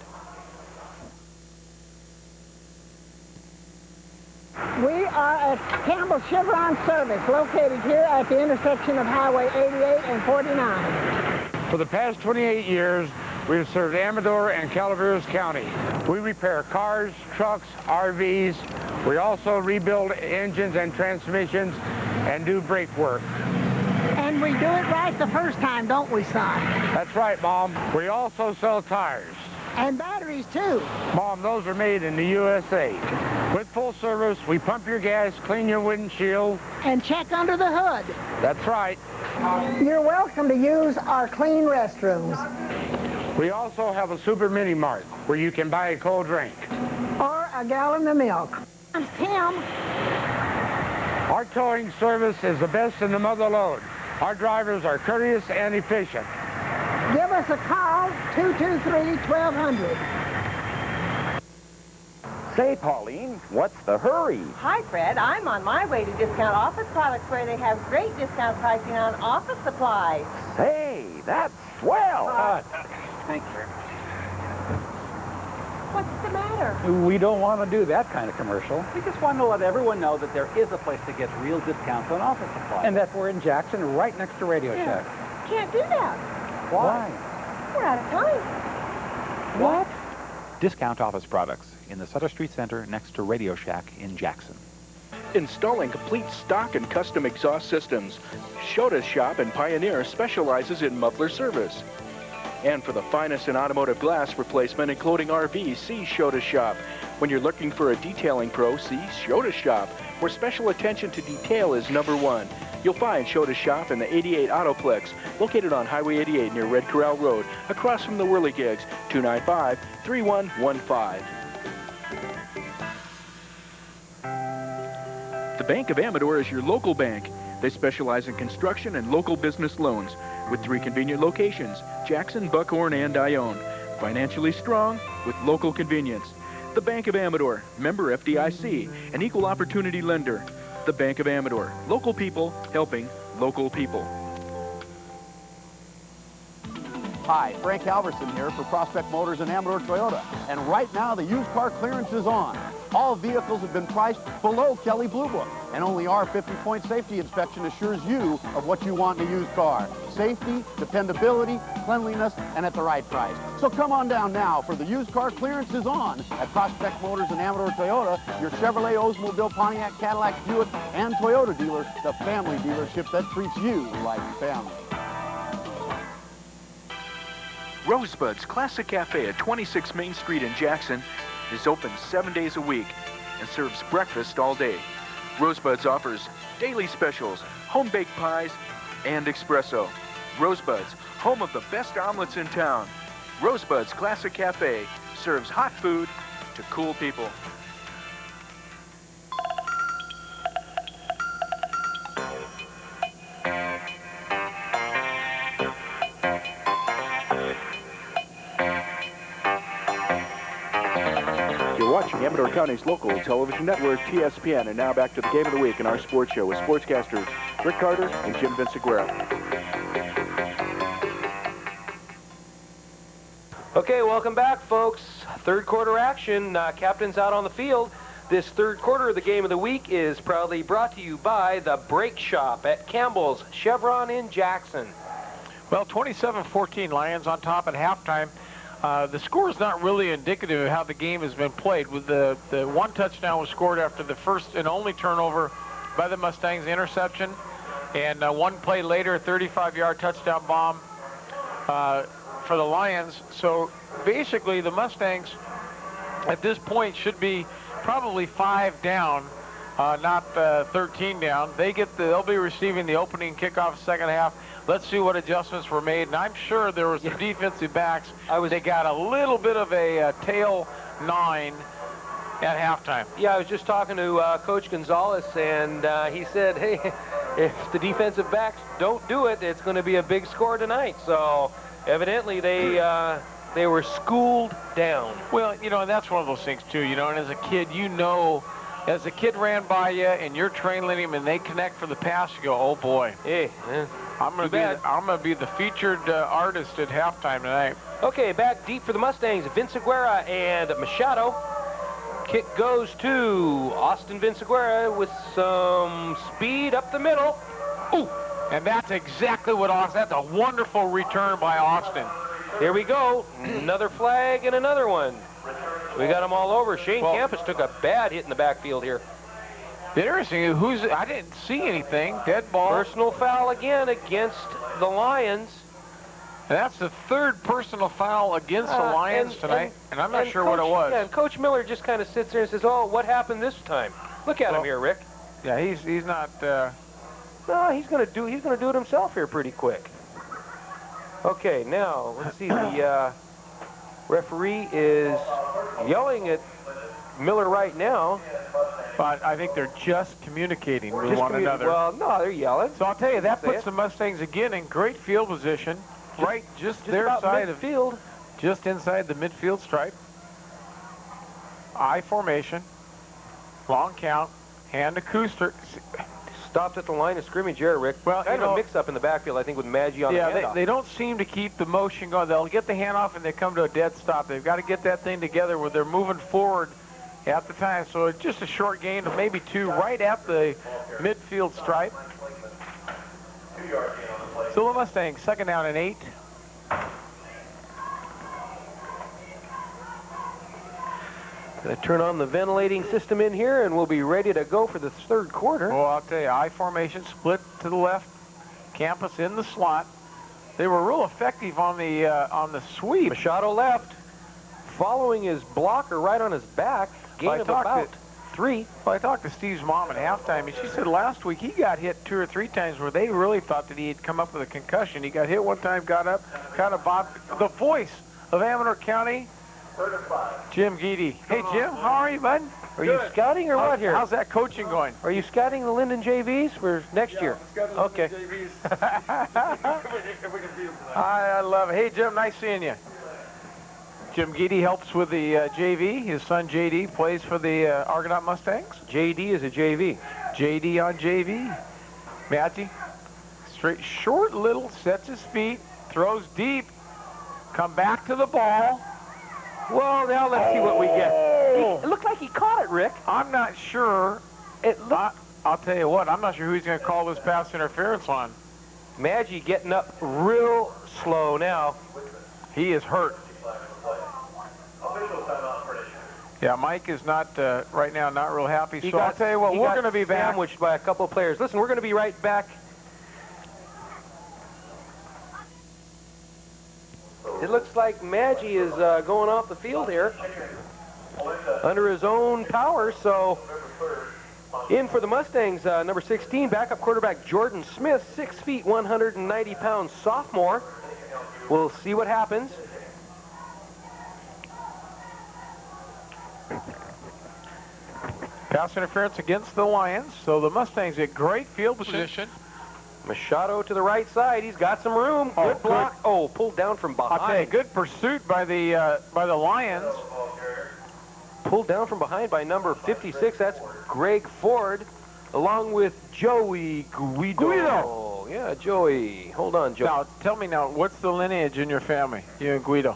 We are at Campbell Chevron Service, located here at the intersection of Highway 88 and 49. For the past 28 years, we've served Amador and Calaveras County. We repair cars, trucks, RVs. We also rebuild engines and transmissions and do brake work. And we do it right the first time, don't we, son? That's right, Mom. We also sell tires. And batteries, too. Mom, those are made in the USA. With full service, we pump your gas, clean your windshield. And check under the hood. That's right. You're welcome to use our clean restrooms. We also have a super mini mart where you can buy a cold drink. Or a gallon of milk. I'm Tim. Our towing service is the best in the mother lode. Our drivers are courteous and efficient. Give us a call, 223-1200. Say, Pauline, what's the hurry? Hi, Fred. I'm on my way to Discount Office Products, where they have great discount pricing on office supplies. Say, that's swell. Thank you. What's the matter? We don't want to do that kind of commercial. We just want to let everyone know that there is a place to get real discounts on office supplies. And that we're in Jackson, right next to Radio Shack. Can't do that. Why? We're out of time. What? Discount Office Products in the Sutter Street Center next to Radio Shack in Jackson. Installing complete stock and custom exhaust systems. Shoda's Shop in Pioneer specializes in muffler service. And for the finest in automotive glass replacement, including RVs, see Shoda's Shop. When you're looking for a detailing pro, see Shoda's Shop, where special attention to detail is #1. You'll find Shoda's Shop in the 88 Autoplex, located on Highway 88 near Red Corral Road, across from the Whirligigs, 295-3115. The Bank of Amador is your local bank. They specialize in construction and local business loans, with 3 convenient locations, Jackson, Buckhorn, and Ione. Financially strong with local convenience. The Bank of Amador, member FDIC, an equal opportunity lender. The Bank of Amador, local people helping local people. Hi, Frank Halverson here for Prospect Motors and Amador Toyota. And right now, the used car clearance is on. All vehicles have been priced below Kelley Blue Book. And only our 50-point safety inspection assures you of what you want in a used car. Safety, dependability, cleanliness, and at the right price. So come on down now, for the used car clearance is on at Prospect Motors and Amador Toyota, your Chevrolet, Oldsmobile, Pontiac, Cadillac, Buick, and Toyota dealer, the family dealership that treats you like family. Rosebud's Classic Cafe at 26 Main Street in Jackson is open 7 days a week and serves breakfast all day. Rosebud's offers daily specials, home-baked pies, and espresso. Rosebud's, home of the best omelets in town. Rosebud's Classic Cafe serves hot food to cool people. Watching Amador County's local television network, TSPN, and now back to the game of the week in our sports show with sportscasters Rick Carter and Jim Vinciguerra. Okay, welcome back, folks. Third quarter action. Captain's out on the field. This third quarter of the game of the week is proudly brought to you by the Brake Shop at Campbell's Chevron in Jackson. Well, 27-14 Lions on top at halftime. The score is not really indicative of how the game has been played. With the one touchdown was scored after the first and only turnover by the Mustangs, interception, and one play later, a 35-yard touchdown bomb for the Lions. So basically, the Mustangs at this point should be probably 5 down, not 13 down. They'll be receiving the opening kickoff second half. Let's see what adjustments were made, and I'm sure there were some defensive backs. They got a little bit of a tail 9 at halftime. Yeah, I was just talking to Coach Gonzalez, and he said, hey, if the defensive backs don't do it, it's going to be a big score tonight. So evidently they were schooled down. Well, you know, and that's one of those things too, you know, and as a kid, you know, as a kid ran by you and you're trailing him and they connect for the pass, you go, oh boy. Hey, I'm gonna be the featured artist at halftime tonight. Okay, back deep for the Mustangs, Vinciguerra and Machado. Kick goes to Austin Vinciguerra with some speed up the middle. Ooh, and that's exactly what Austin, that's a wonderful return by Austin. Here we go, another flag and another one. We got them all over. Shane Campus took a bad hit in the backfield here. Interesting, I didn't see anything, dead ball. Personal foul again against the Lions. And that's the third personal foul against the Lions tonight, and I'm not sure what it was. Yeah, and Coach Miller just kind of sits there and says, oh, what happened this time? Look at him here, Rick. Yeah, he's not... No, he's gonna do it himself here pretty quick. Okay, now, let's see, the referee is yelling at Miller right now. But I think they're just communicating with one another. Well, no, they're yelling. So I'll tell you, that puts the Mustangs again in great field position, right just their side of field, just inside the midfield stripe. I formation, long count, hand to Kuster. Stopped at the line of scrimmage here, Rick. Well, kind of a mix-up in the backfield, I think, with Maggi on the handoff. Yeah, they don't seem to keep the motion going. They'll get the handoff and they come to a dead stop. They've got to get that thing together where they're moving forward at the time. So it's just a short gain of maybe 2 right at the midfield stripe. So the Mustangs, second down and 8. Going to turn on the ventilating system in here, and we'll be ready to go for the third quarter. Well, I'll tell you, I formation, split to the left, Campus in the slot. They were real effective on the sweep. Machado left, following his blocker right on his back. Gain of about 3. Well, I talked to Steve's mom at halftime, and she said last week he got hit 2 or 3 times where they really thought that he had come up with a concussion. He got hit one time, got up, kind of bobbed. The voice of Amador County, Jim Geedy. Hey, Jim, how are you, bud? Are you scouting or what here? How's that coaching going? Are you scouting the Linden JVs for next year? Okay. I love it. Hey, Jim, nice seeing you. Jim Geedy helps with the JV. His son, JD, plays for the Argonaut Mustangs. JD is a JV. JD on JV. Matty, straight, short little, sets his feet, throws deep, come back to the ball. Well, now let's see what we get. It looked like he caught it, Rick. I'm not sure. I'll tell you what, I'm not sure who he's going to call this pass interference on. Maggi getting up real slow now. He is hurt. Yeah, Mike is not, right now, not real happy. So I'll tell you what, we're going to be back. Sandwiched by a couple of players. Listen, we're going to be right back. It looks like Maggi is going off the field here under his own power. So in for the Mustangs, number 16, backup quarterback Jordan Smith, 6 feet, 190 pounds, sophomore. We'll see what happens. Pass interference against the Lions. So the Mustangs get great field position. Machado to the right side. He's got some room. Good block. Oh, pulled down from behind. I'll tell you, good pursuit by the Lions. Pulled down from behind by number 56. That's Greg Ford, along with Joey Guido. Yeah, Joey. Hold on, Joey. Now, tell me now, what's the lineage in your family, you and Guido?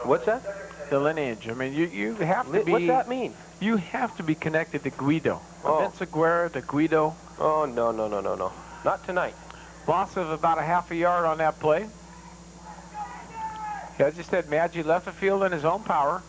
What's that? The lineage. I mean, you have to be... What's that mean? You have to be connected to Guido. Vinciguerra to Guido. Oh, no. Not tonight. Loss of about a half a yard on that play. As you said, Maggi left the field in his own power.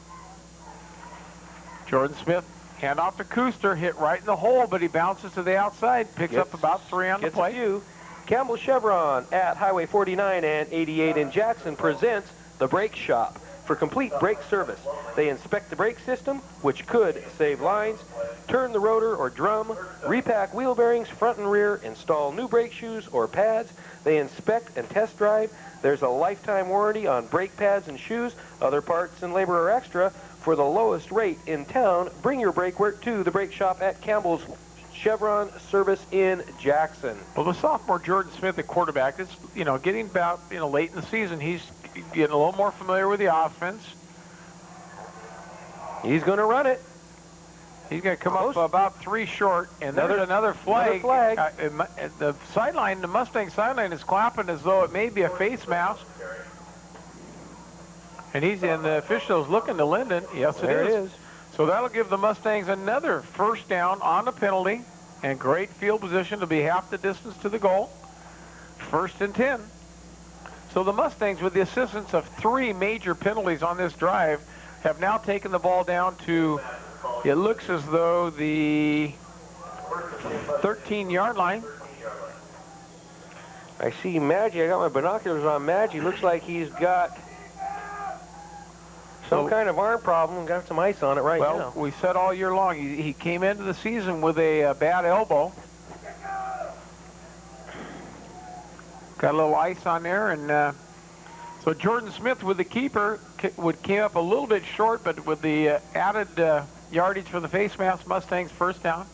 Jordan Smith, hand off to Kuster, hit right in the hole, but he bounces to the outside, picks up about 3 on the plate. A few. Campbell Chevron at Highway 49 and 88 in Jackson presents the Brake Shop for complete brake service. They inspect the brake system, which could save lines, turn the rotor or drum, repack wheel bearings front and rear, install new brake shoes or pads. They inspect and test drive. There's a lifetime warranty on brake pads and shoes. Other parts and labor are extra. For the lowest rate in town, bring your brake work to the Brake Shop at Campbell's Chevron Service in Jackson. Well, the sophomore Jordan Smith at quarterback is, getting about, late in the season. He's getting a little more familiar with the offense. He's going to run it. He's going to come up about 3 short, and there's another flag. The sideline, the Mustang sideline is clapping as though it may be a face mask. And the official's looking to Linden. Yes, it is. So that'll give the Mustangs another first down on the penalty, and great field position to be half the distance to the goal. 1st and 10. So the Mustangs, with the assistance of 3 major penalties on this drive, have now taken the ball down to, it looks as though, the 13-yard line. I see Maggi. I got my binoculars on Maggi. Looks like he's got some kind of arm problem. Got some ice on it now. Well, we said all year long, he came into the season with a bad elbow. Got a little ice on there, and so Jordan Smith with the keeper came up a little bit short, but with the added yardage for the face mask, Mustangs first down.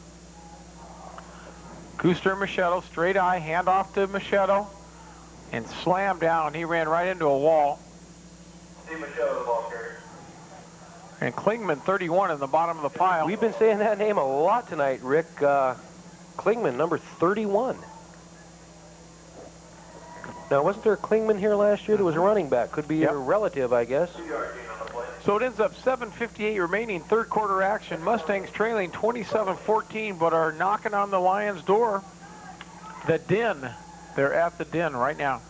Kuster Machado, straight eye, hand off to Machado, and slammed down. He ran right into a wall. Steve Machado, the ball carrier. And Klingman, 31, in the bottom of the pile. We've been saying that name a lot tonight, Rick. Klingman, number 31. Now, wasn't there a Klingman here last year that was a running back? Could be a relative, I guess. So it ends up 7:58 remaining, 3rd quarter action. Mustangs trailing 27-14, but are knocking on the Lions' door. The Den. They're at the Den right now.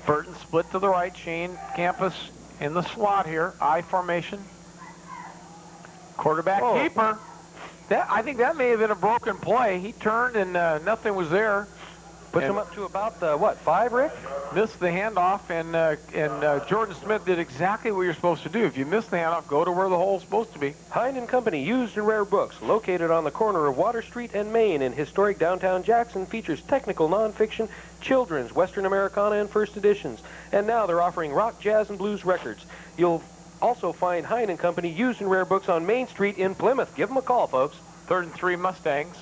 Burton split to the right. Shane Campus in the slot here. I formation. Quarterback keeper. I think that may have been a broken play. He turned and nothing was there. Puts him up to about, 5, Rick? Missed the handoff, and Jordan Smith did exactly what you're supposed to do. If you miss the handoff, go to where the hole's supposed to be. Hine & Company Used and Rare Books, located on the corner of Water Street and Main in historic downtown Jackson, features technical nonfiction, children's, Western Americana, and first editions. And now they're offering rock, jazz, and blues records. You'll also find Hine & Company Used and Rare Books on Main Street in Plymouth. Give them a call, folks. 3rd and 3 Mustangs.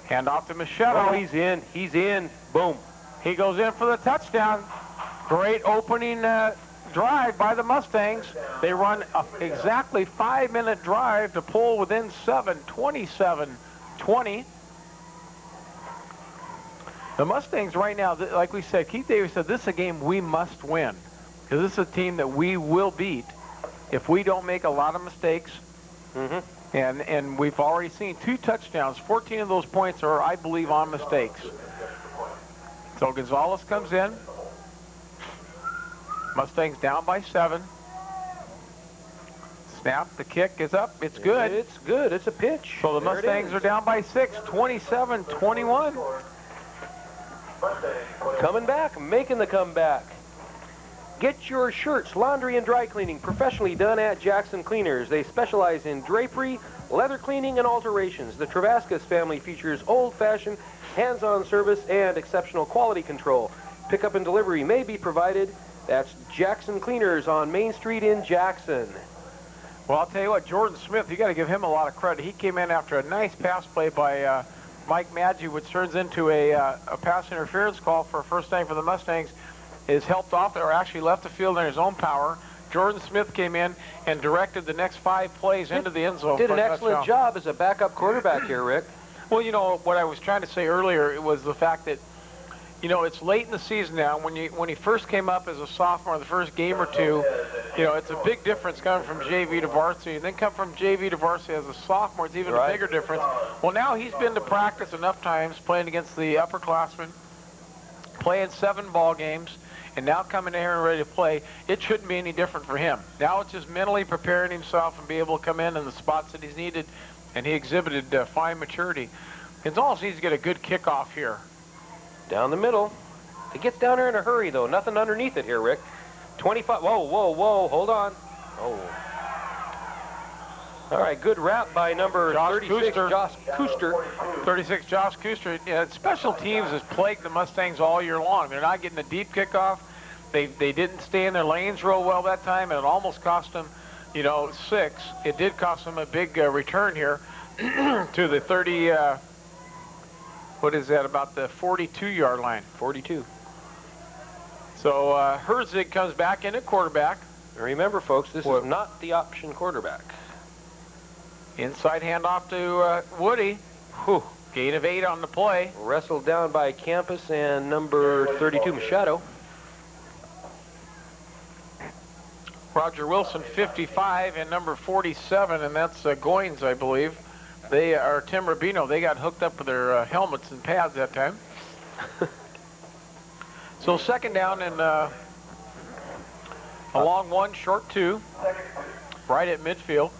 Hand off to Machado. Oh, he's in. He's in. Boom. He goes in for the touchdown. Great opening drive by the Mustangs. They run exactly 5-minute drive to pull within 7, 27-20. The Mustangs right now, like we said, Keith Davis said, this is a game we must win. Because this is a team that we will beat if we don't make a lot of mistakes. Mm-hmm. And we've already seen 2 touchdowns. 14 of those points are, I believe, on mistakes. So Gonzalez comes in. Mustangs down by 7. Snap, the kick is up. It's good. It's good. It's a pitch. So the Mustangs are down by 6, 27-21. Coming back, making the comeback. Get your shirts, laundry, and dry cleaning professionally done at Jackson Cleaners. They specialize in drapery, leather cleaning, and alterations. The Travascus family features old-fashioned, hands-on service and exceptional quality control. Pickup and delivery may be provided. That's Jackson Cleaners on Main Street in Jackson. Well, I'll tell you what, Jordan Smith, you got to give him a lot of credit. He came in after a nice pass play by Mike Maggi, which turns into a pass interference call for a first down for the Mustangs. Is helped off or actually left the field in his own power. Jordan Smith came in and directed the next 5 plays into the end zone. Did an excellent job as a backup quarterback here, Rick. Well, you know, what I was trying to say earlier was the fact that, you know, it's late in the season now. When he first came up as a sophomore, the first game or two, you know, it's a big difference coming from JV to varsity. And then come from JV to varsity as a sophomore, it's even a bigger difference. Well, now he's been to practice enough times playing against the upperclassmen, playing 7 ball games, and now coming in here and ready to play, it shouldn't be any different for him. Now it's just mentally preparing himself and be able to come in the spots that he's needed, and he exhibited fine maturity. It's all needs to get a good kickoff here. Down the middle. It gets down there in a hurry, though. Nothing underneath it here, Rick. 25. Whoa, whoa, whoa. Hold on. Oh. All right, good wrap by number 36, Josh Kuster. 36, Josh Kuster. Yeah, special teams has plagued the Mustangs all year long. They're not getting a deep kickoff. They didn't stay in their lanes real well that time, and it almost cost them, 6. It did cost them a big return here to the 30, what is that, about the 42-yard line. 42. So Herzig comes back in at quarterback. Remember, folks, this is not the option quarterback. Inside handoff to Woody. Whew. Gain of 8 on the play. Wrestled down by Campus and number 32, Machado. Roger Wilson, 55, and number 47, and that's Goins, I believe. They are Tim Rubino. They got hooked up with their helmets and pads that time. So second down and a long 1, short 2, right at midfield.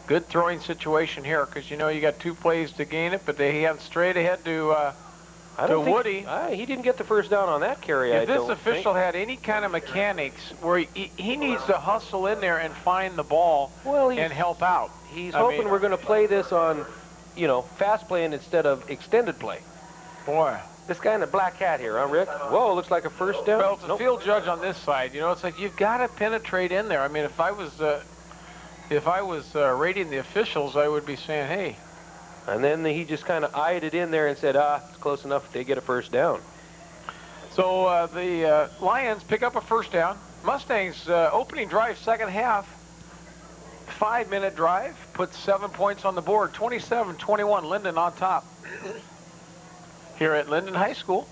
Good throwing situation here because you got 2 plays to gain it, but he had straight ahead to Woody. He didn't get the first down on that carry. If this official had any kind of mechanics where he needs to hustle in there and find the ball and help out. He's hoping we're going to play this on, fast playing instead of extended play. Boy. This guy in the black hat here, huh, Rick? Whoa, looks like a first down. Well, it's a field judge on this side. It's like you've got to penetrate in there. I mean, if I was rating the officials, I would be saying, hey. And then he just kind of eyed it in there and said, it's close enough if they get a first down. So the Lions pick up a first down. Mustangs opening drive, second half, 5-minute drive, puts 7 points on the board, 27-21, Linden on top. Here at Linden High School,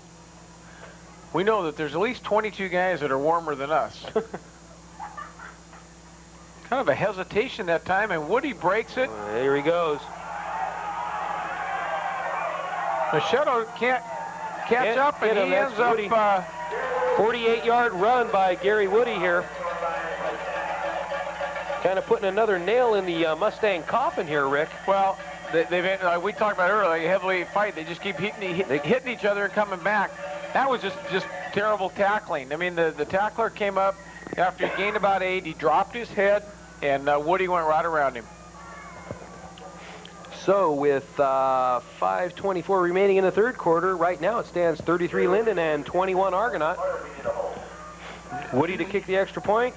we know that there's at least 22 guys that are warmer than us. Kind of a hesitation that time, and Woody breaks it. There he goes. Machado can't catch up, and he ends up 48-yard run by Gary Woody here. Kind of putting another nail in the Mustang coffin here, Rick. Well, we talked about earlier, a heavily fight. They just keep hitting each other and coming back. That was just terrible tackling. I mean, the tackler came up after he gained about 8. He dropped his head, and Woody went right around him. So with 5:24 remaining in the third quarter, right now it stands 33 Linden and 21 Argonaut. Woody to kick the extra point.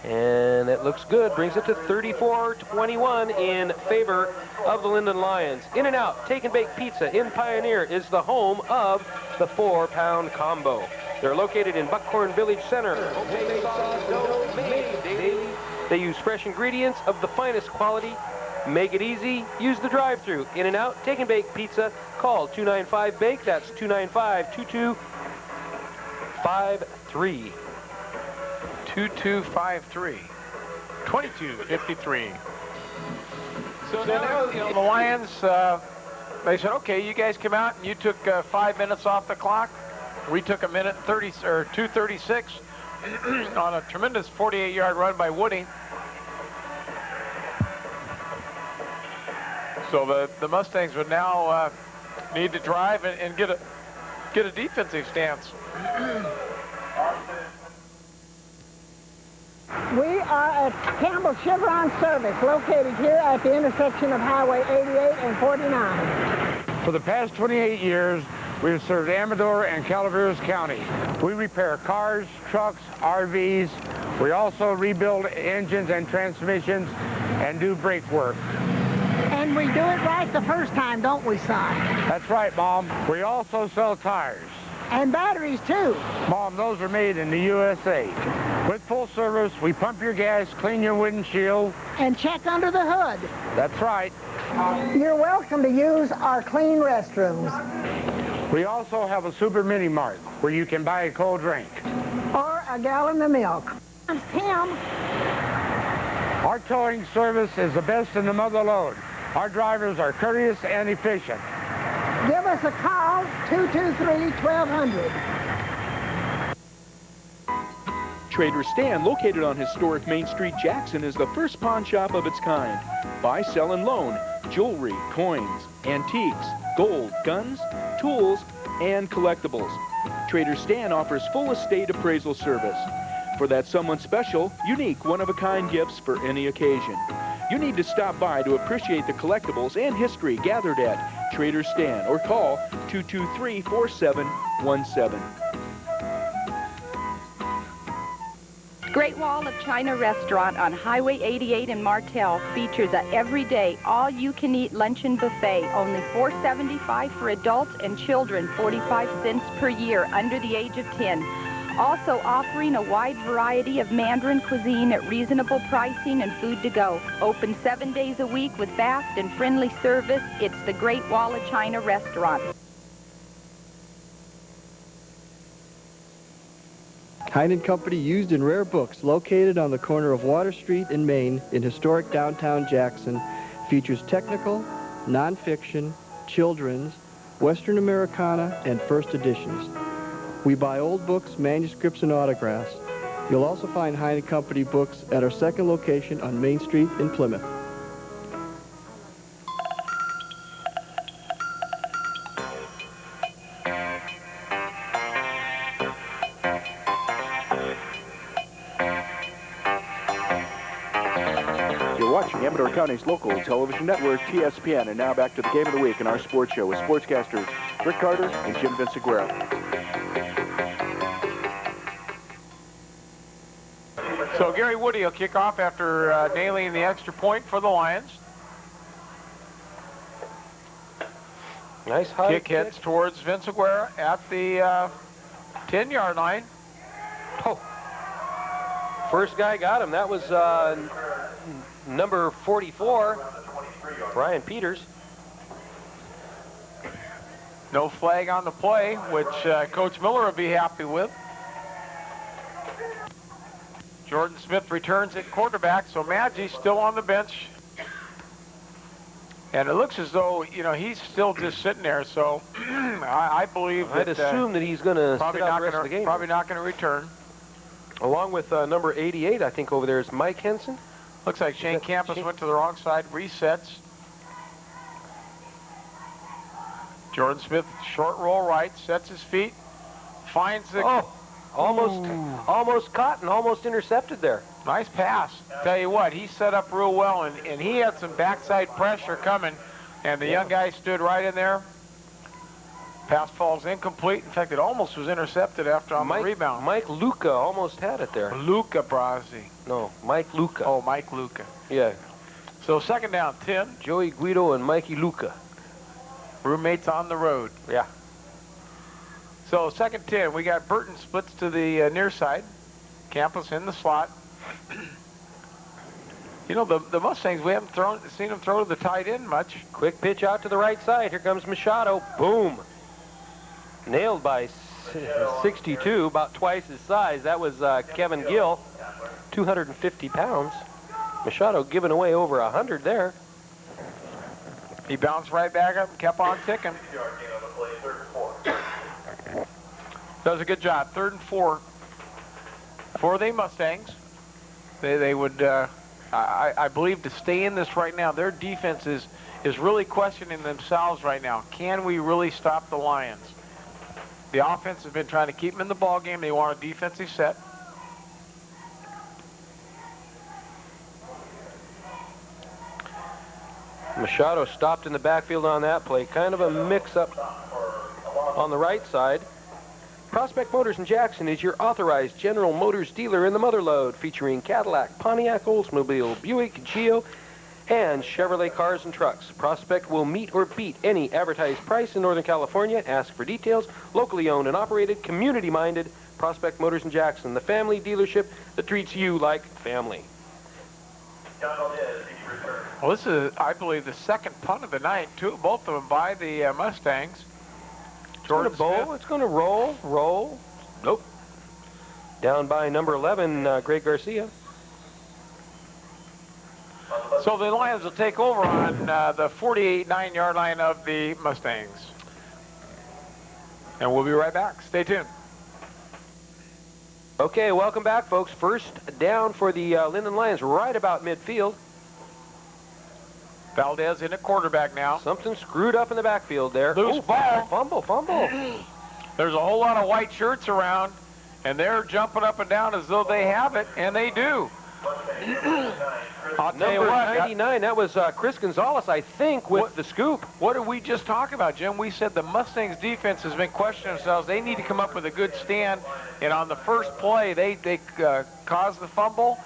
And it looks good. Brings it to 34-21 in favor of the Linden Lions. In and Out Take and Bake Pizza in Pioneer is the home of the 4-pound combo. They're located in Buckhorn Village Center. They use fresh ingredients of the finest quality. Make it easy. Use the drive-thru. In and Out Take and Bake Pizza. Call 295-BAKE. That's 295-2253. 2253. 2253. So now, the Lions, they said, okay, you guys come out and you took 5 minutes off the clock. We took a minute 30 or 2:36 on a tremendous 48-yard run by Woody. So the Mustangs would now need to drive and get a defensive stance. We are at Campbell Chevron Service, located here at the intersection of Highway 88 and 49. For the past 28 years, we've served Amador and Calaveras County. We repair cars, trucks, RVs. We also rebuild engines and transmissions and do brake work. And we do it right the first time, don't we, son? That's right, Mom. We also sell tires. And batteries, too. Mom, those are made in the USA. With full service, we pump your gas, clean your windshield. And check under the hood. That's right. You're welcome to use our clean restrooms. We also have a super mini mart where you can buy a cold drink. Or a gallon of milk. Tim. Our towing service is the best in the mother lode. Our drivers are courteous and efficient. Give us a call, 223-1200. Trader Stan, located on historic Main Street, Jackson, is the first pawn shop of its kind. Buy, sell, and loan jewelry, coins, antiques, gold, guns, tools, and collectibles. Trader Stan offers full estate appraisal service. For that someone special, unique, one-of-a-kind gifts for any occasion. You need to stop by to appreciate the collectibles and history gathered at Trader Stan or call 223-4717. Great Wall of China Restaurant on Highway 88 in Martell features a everyday all-you-can-eat luncheon buffet, only $4.75 for adults and children, 45 cents per year under the age of 10. Also offering a wide variety of Mandarin cuisine at reasonable pricing and food to go. Open 7 days a week with fast and friendly service. It's the Great Wall of China Restaurant. Heinen Company Used and Rare Books, located on the corner of Water Street and Main in historic downtown Jackson, features technical, nonfiction, children's, Western Americana, and first editions. We buy old books, manuscripts, and autographs. You'll also find Heinen Company books at our second location on Main Street in Plymouth. Watching Amador County's local television network, TSPN, and now back to the game of the week in our sports show with sportscasters Rick Carter and Jim Vinciguerra. So Gary Woody will kick off after nailing the extra point for the Lions. Nice high kick heads towards Vinciguerra at the 10-yard line. Oh, first guy got him. That was number 44, Brian Peters. No flag on the play, which Coach Miller will be happy with. Jordan Smith returns at quarterback, so Madgie's still on the bench. And it looks as though, you know, he's still just sitting there, so I believe that... I'd assume that he's going to sit out the rest of the game. Probably not going to return. Along with number 88, I think over there is Mike Henson. Looks like Shane Campus went to the wrong side, resets. Jordan Smith, short roll right, sets his feet, finds the... Oh, almost caught and almost intercepted there. Nice pass. Tell you what, he set up real well, and he had some backside pressure coming, and the young guy stood right in there. Pass falls incomplete. In fact, it almost was intercepted after on the rebound. Mike Luca almost had it there. Luca Brasi. No, Mike Luca. Oh, Mike Luca. Yeah. So second down, 10. Joey Guido and Mikey Luca. Roommates on the road. Yeah. So second 10, we got Burton splits to the near side. Campus in the slot. You know, the Mustangs, we haven't seen them throw to the tight end much. Quick pitch out to the right side. Here comes Machado. Boom. Nailed by 62, about twice his size. That was Kevin Gill, 250 pounds. Machado giving away over 100 there. He bounced right back up and kept on ticking. Does a good job. 3rd and 4 for the Mustangs. They would, I believe, to stay in this right now. Their defense is really questioning themselves right now. Can we really stop the Lions? The offense has been trying to keep them in the ball game. They want a defensive set. Machado stopped in the backfield on that play. Kind of a mix-up on the right side. Prospect Motors in Jackson is your authorized General Motors dealer in the Motherlode, featuring Cadillac, Pontiac, Oldsmobile, Buick, Geo, and Chevrolet cars and trucks. Prospect will meet or beat any advertised price in Northern California. Ask for details. Locally owned and operated, community-minded. Prospect Motors in Jackson, the family dealership that treats you like family. Well, this is, I believe, the second punt of the night, both of them by the Mustangs. It's going to bowl. It's going to roll. Nope. Down by number 11, Greg Garcia. So the Lions will take over on the 48 9-yard line of the Mustangs. And we'll be right back. Stay tuned. Okay, welcome back, folks. First down for the Linden Lions, right about midfield. Valdez in at quarterback now. Something screwed up in the backfield there. Loose ball. Fumble. There's a whole lot of white shirts around, and they're jumping up and down as though they have it, and they do. I'll tell you Number what, 99, that was Chris Gonzalez, I think, with the scoop. What did we just talk about, Jim? We said the Mustangs defense has been questioning themselves. They need to come up with a good stand, and on the first play, they cause the fumble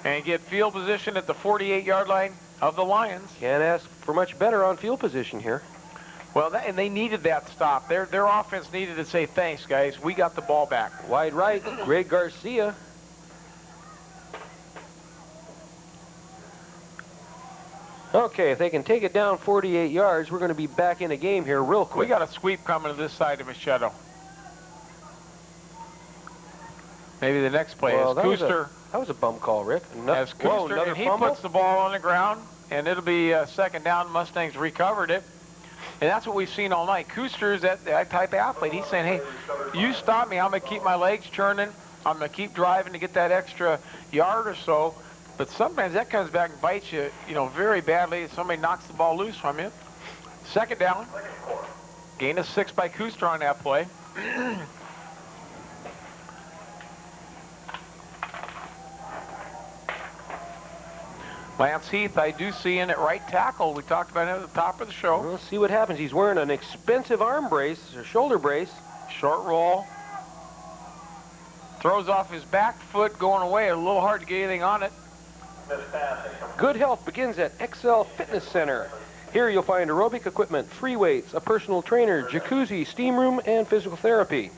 and get field position at the 48-yard line of the Lions. Can't ask for much better on field position here. Well, and they needed that stop. Their offense needed to say, thanks, guys. We got the ball back. Wide right, Greg Garcia. Okay, if they can take it down 48 yards, we're going to be back in the game here real quick. We got a sweep coming to this side of Machado. Maybe the next play is Kuster. That was a bum call, Rick. As Kuster, and he puts the ball on the ground, and it'll be second down. Mustangs recovered it. And that's what we've seen all night. Kuster is that type of athlete. He's saying, hey, you stop me. I'm going to keep my legs churning. I'm going to keep driving to get that extra yard or so. But sometimes that comes back and bites you, very badly if somebody knocks the ball loose from you. Second down. Gain of 6 by Kuster on that play. Lance Heath, I do see in at right tackle. We talked about him at the top of the show. We'll see what happens. He's wearing an expensive arm brace, or shoulder brace. Short roll. Throws off his back foot going away. A little hard to get anything on it. Good health begins at XL Fitness Center. Here you'll find aerobic equipment, free weights, a personal trainer, jacuzzi, steam room, and physical therapy.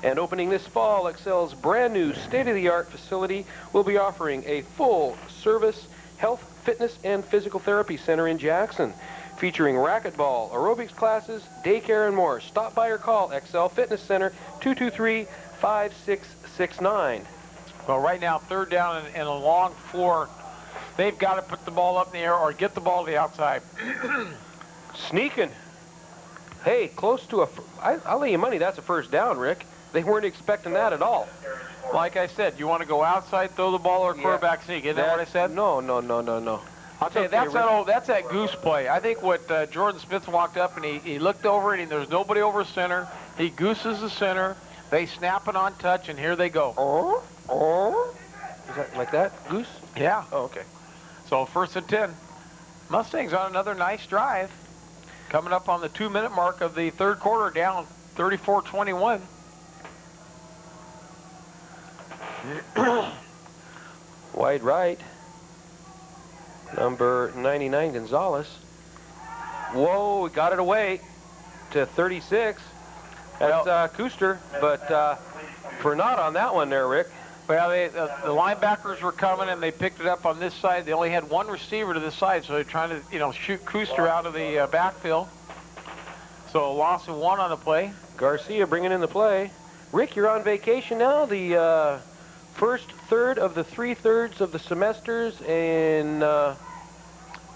And opening this fall, XL's brand new state-of-the-art facility will be offering a full-service health, fitness, and physical therapy center in Jackson, featuring racquetball, aerobics classes, daycare, and more. Stop by or call XL Fitness Center 223-5669. Well, right now, third down and a long 4. They've got to put the ball up in the air or get the ball to the outside. Sneaking. Hey, close to I'll lay you money that's a first down, Rick. They weren't expecting that at all. Like I said, you want to go outside, throw the ball, or quarterback sneak. Isn't that what I said? No. I'll tell you, that's that goose play. I think what Jordan Smith walked up and he looked over and there's nobody over center. He gooses the center. They snap it on touch, and here they go. Is that like that? Goose? Yeah. Oh, okay. So first and 10. Mustangs on another nice drive. Coming up on the 2-minute mark of the third quarter, down 34-21. Wide right. Number 99, Gonzalez. Whoa, we got it away to 36. That's Kuster, but for not on that one there, Rick. Well, the linebackers were coming, and they picked it up on this side. They only had one receiver to this side, so they're trying to, shoot Kuster out of the backfield. So a loss of 1 on the play. Garcia bringing in the play. Rick, you're on vacation now. The first third of the 3/3 of the semesters in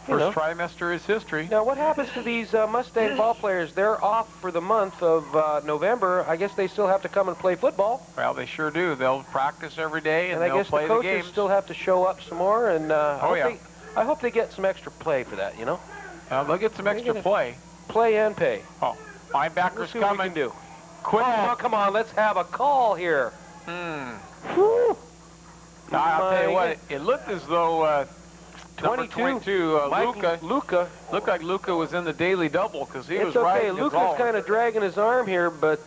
first trimester is history. Now, what happens to these Mustang ball players? They're off for the month of November. I guess they still have to come and play football. Well, they sure do. They'll practice every day, and I they'll guess play the the games. coaches still have to show up some more. And I hope they get some extra play for that. They'll get some extra play. Play and pay. Oh, linebackers coming. What we can do. Quick! Oh, come on, let's have a call here. Whew. Now, I'll tell you what, it looked as though 22, Luca. Looked like Luca was in the daily double because he was right. It's okay. Luca's kind of dragging his arm here, but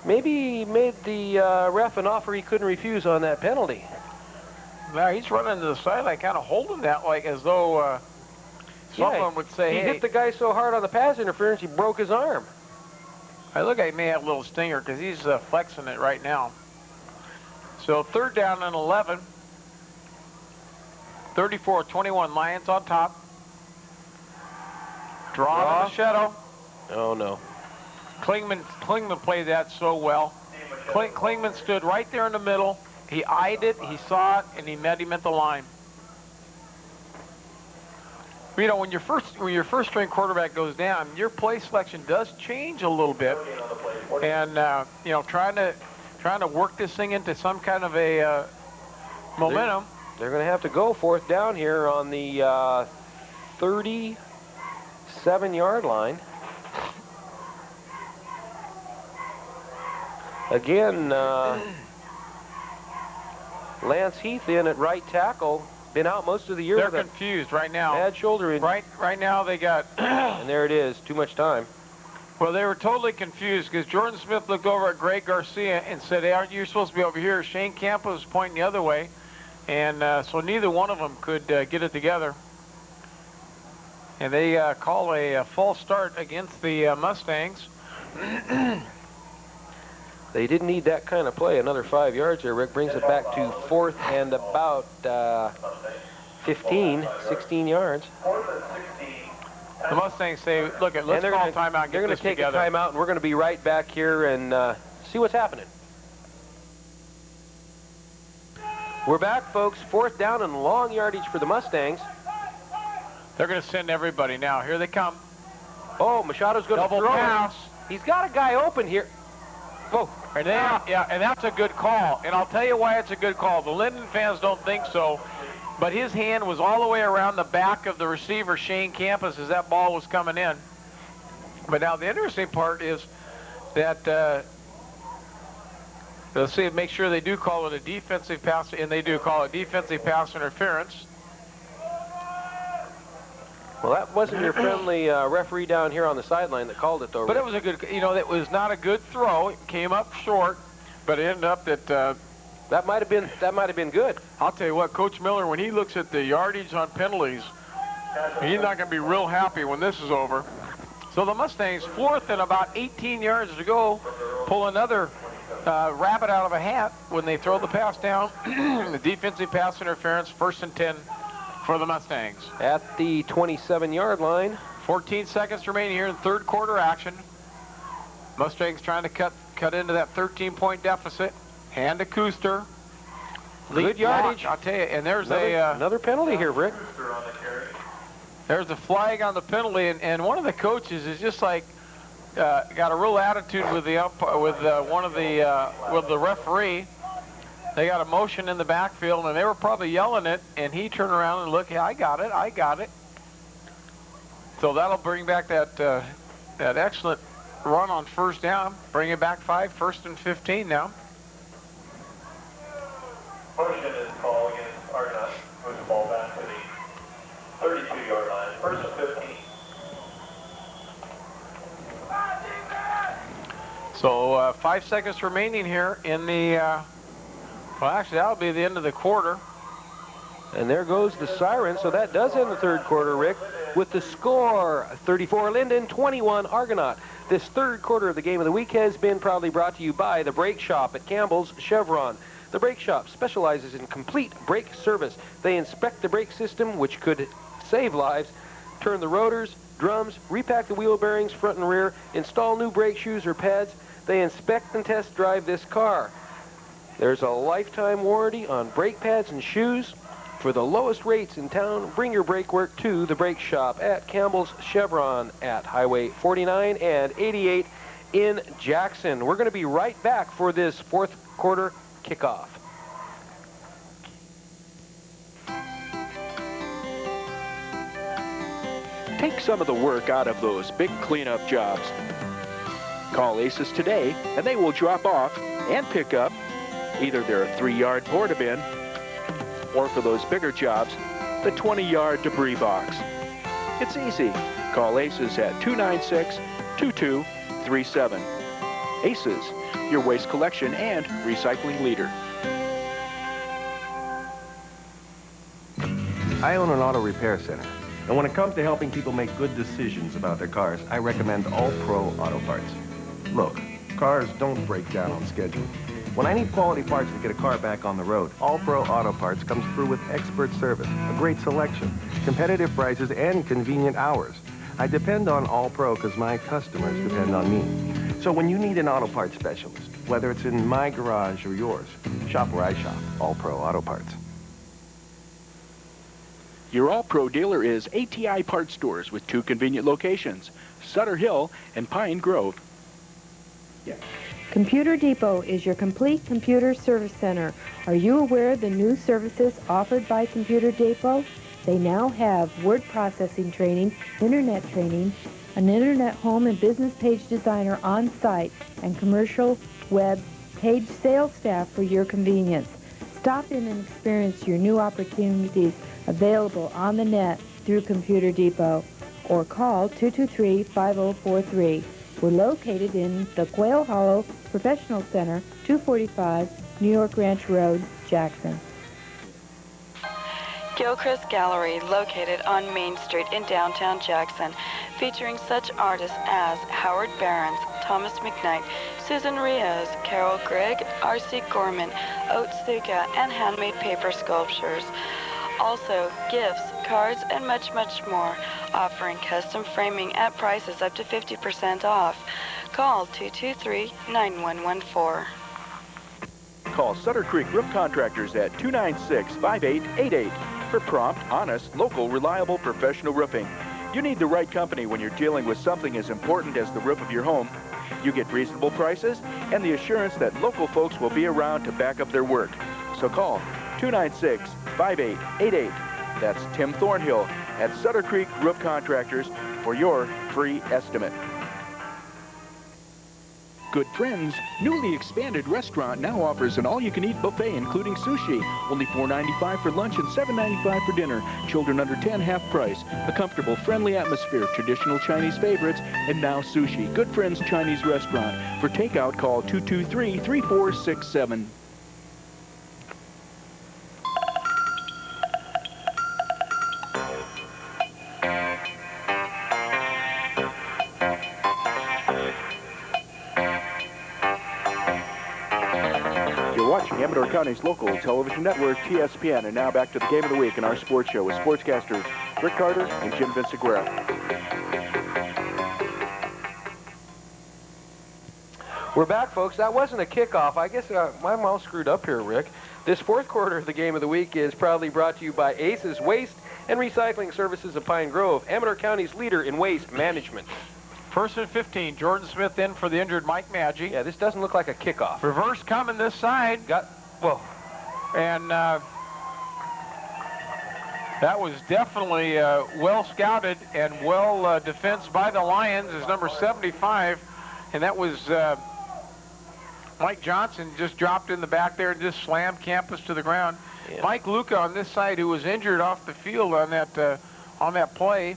maybe he made the ref an offer he couldn't refuse on that penalty. Now, he's running to the sideline, kind of holding that like as though someone would say, he hit the guy so hard on the pass interference, he broke his arm. I look like he may have a little stinger because he's flexing it right now. So third down and 11. 34-21, Lions on top. Draw to Machado. Oh, no. Klingman played that so well. Klingman stood right there in the middle. He eyed it, he saw it, and he met him at the line. You know, when your first string quarterback goes down, your play selection does change a little bit, and you know, trying to work this thing into some kind of a momentum. They're going to have to go fourth down here on the 37-yard line. Again, Lance Heath in at right tackle. Been out most of the year. They're confused right now. Bad shoulder injury. Right now they got... and there it is. Too much time. Well, they were totally confused because Jordan Smith looked over at Greg Garcia and said, hey, aren't you supposed to be over here? Shane Camp was pointing the other way. And so neither one of them could get it together. And they call a false start against the Mustangs. They didn't need that kind of play. Another 5 yards there. Rick brings it back to fourth and about 15, 16 yards. The Mustangs say, look, let's call timeout and get this together. They're going to take a timeout, and we're going to be right back here and see what's happening. We're back, folks. Fourth down and long yardage for the Mustangs. They're going to send everybody now. Here they come. Oh, Machado's going to throw. Double pass. He's got a guy open here. Oh. And that's a good call. And I'll tell you why it's a good call. The Linden fans don't think so, but his hand was all the way around the back of the receiver, Shane Campus, as that ball was coming in. But now the interesting part is that let's see, make sure they do call it a defensive pass, and they do call it defensive pass interference. Well, that wasn't your friendly referee down here on the sideline that called it, though. But it was a good, you know, it was not a good throw. It came up short, but it ended up that that might have been good. I'll tell you what, Coach Miller, when he looks at the yardage on penalties, he's not going to be real happy when this is over. So the Mustangs, fourth and about 18 yards to go, pull another rabbit out of a hat when they throw the pass down. The defensive pass interference, 1st and 10 for the Mustangs. At the 27-yard line. 14 seconds remaining here in third quarter action. Mustangs trying to cut into that 13-point deficit. Hand to Kuster. Good yardage. I'll tell you, and there's another penalty here, Rick. There's a flag on the penalty, and one of the coaches is just like got a real attitude with the with the referee. They got a motion in the backfield, and they were probably yelling it, and he turned around and looked, hey, I got it. So that'll bring back that excellent run on first down. Bring it back 5, 1st and 15 now. Motion is called against Argonaut. Moves the ball back to the 32-yard line. 1st and 15. So 5 seconds remaining here in the, well, actually, that'll be the end of the quarter. And there goes the siren, so that does end the third quarter, Rick, with the score, 34 Linden, 21 Argonaut. This third quarter of the game of the week has been proudly brought to you by the Brake Shop at Campbell's Chevron. The Brake Shop specializes in complete brake service. They inspect the brake system, which could save lives, turn the rotors, drums, repack the wheel bearings front and rear, install new brake shoes or pads. They inspect and test drive this car. There's a lifetime warranty on brake pads and shoes. For the lowest rates in town, bring your brake work to the Brake Shop at Campbell's Chevron at Highway 49 and 88 in Jackson. We're going to be right back for this fourth quarter kickoff. Take some of the work out of those big cleanup jobs. Call Aces today, and they will drop off and pick up either their 3-yard porta-bin or, for those bigger jobs, the 20-yard debris box. It's easy. Call Aces at 296-2237. Aces, your waste collection and recycling leader. I own an auto repair center, and when it comes to helping people make good decisions about their cars, I recommend All Pro Auto Parts. Look, cars don't break down on schedule. When I need quality parts to get a car back on the road, All Pro Auto Parts comes through with expert service, a great selection, competitive prices, and convenient hours. I depend on All Pro because my customers depend on me. So when you need an auto parts specialist, whether it's in my garage or yours, shop where I shop, All Pro Auto Parts. Your all-pro dealer is ATI Parts Stores with 2 convenient locations, Sutter Hill and Pine Grove. Computer Depot is your complete computer service center. Are you aware of the new services offered by Computer Depot? They now have word processing training, internet training, an internet home and business page designer on site, and commercial web page sales staff for your convenience. Stop in and experience your new opportunities available on the net through Computer Depot, or call 223-5043. We're located in the Quail Hollow Professional Center, 245 New York Ranch Road, Jackson. Gilchrist Gallery, located on Main Street in downtown Jackson, featuring such artists as Howard Behrens, Thomas McKnight, Susan Rios, Carol Grigg, R.C. Gorman, Oat Suga, and handmade paper sculptures. Also, gifts, cards, and much, much more, offering custom framing at prices up to 50% off. Call 223-9114. Call Sutter Creek Roof Contractors at 296-5888 for prompt, honest, local, reliable, professional roofing. You need the right company when you're dealing with something as important as the roof of your home. You get reasonable prices and the assurance that local folks will be around to back up their work. So call 296-5888. That's Tim Thornhill at Sutter Creek Roof Contractors for your free estimate. Good Friends, newly expanded restaurant now offers an all-you-can-eat buffet including sushi. Only $4.95 for lunch and $7.95 for dinner. Children under 10, half price. A comfortable, friendly atmosphere, traditional Chinese favorites, and now sushi. Good Friends Chinese Restaurant. For takeout, call 223-3467. Amador County's local television network, TSPN. And now back to the game of the week in our sports show with sportscasters Rick Carter and Jim Vinciguerra. We're back, folks. That wasn't a kickoff. I guess my mouse screwed up here, Rick. This fourth quarter of the game of the week is proudly brought to you by Aces Waste and Recycling Services of Pine Grove, Amador County's leader in waste management. First and 15. Jordan Smith in for the injured Mike Maggi. Yeah, this doesn't look like a kickoff. Reverse coming this side. And that was definitely well scouted and well defensed by the Lions as number 75. And that was Mike Johnson just dropped in the back there and just slammed Campus to the ground. Yeah. Mike Luca on this side, who was injured off the field on that play.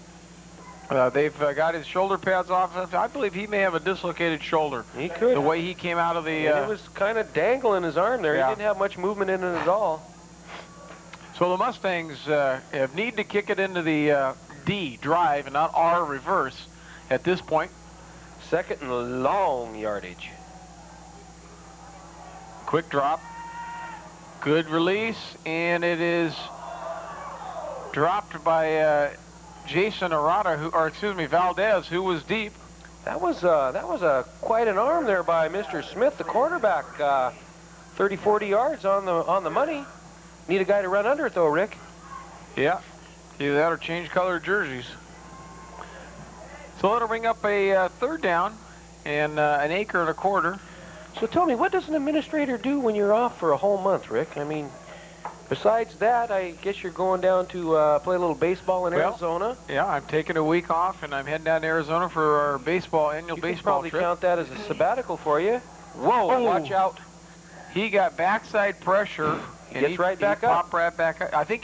They've got his shoulder pads off. I believe he may have a dislocated shoulder. He could. The way he came out of the... it was kind of dangling his arm there. Yeah. He didn't have much movement in it at all. So the Mustangs need to kick it into the D, drive, and not R, reverse, at this point. Second and long yardage. Quick drop. Good release, and it is dropped by... Jason Arata, Valdez, who was deep. That was quite an arm there by Mr. Smith, the quarterback. 30, 40 yards on the money. Need a guy to run under it though, Rick. Yeah, either that or change color jerseys. So it'll bring up a third down and an acre and a quarter. So tell me, what does an administrator do when you're off for a whole month, Rick? I mean, besides that, I guess you're going down to play a little baseball in Arizona. Yeah, I'm taking a week off, and I'm heading down to Arizona for our annual baseball trip. You can probably count that as a sabbatical for you. Whoa, watch out. He got backside pressure. And he gets right back up. Popped right back up. I think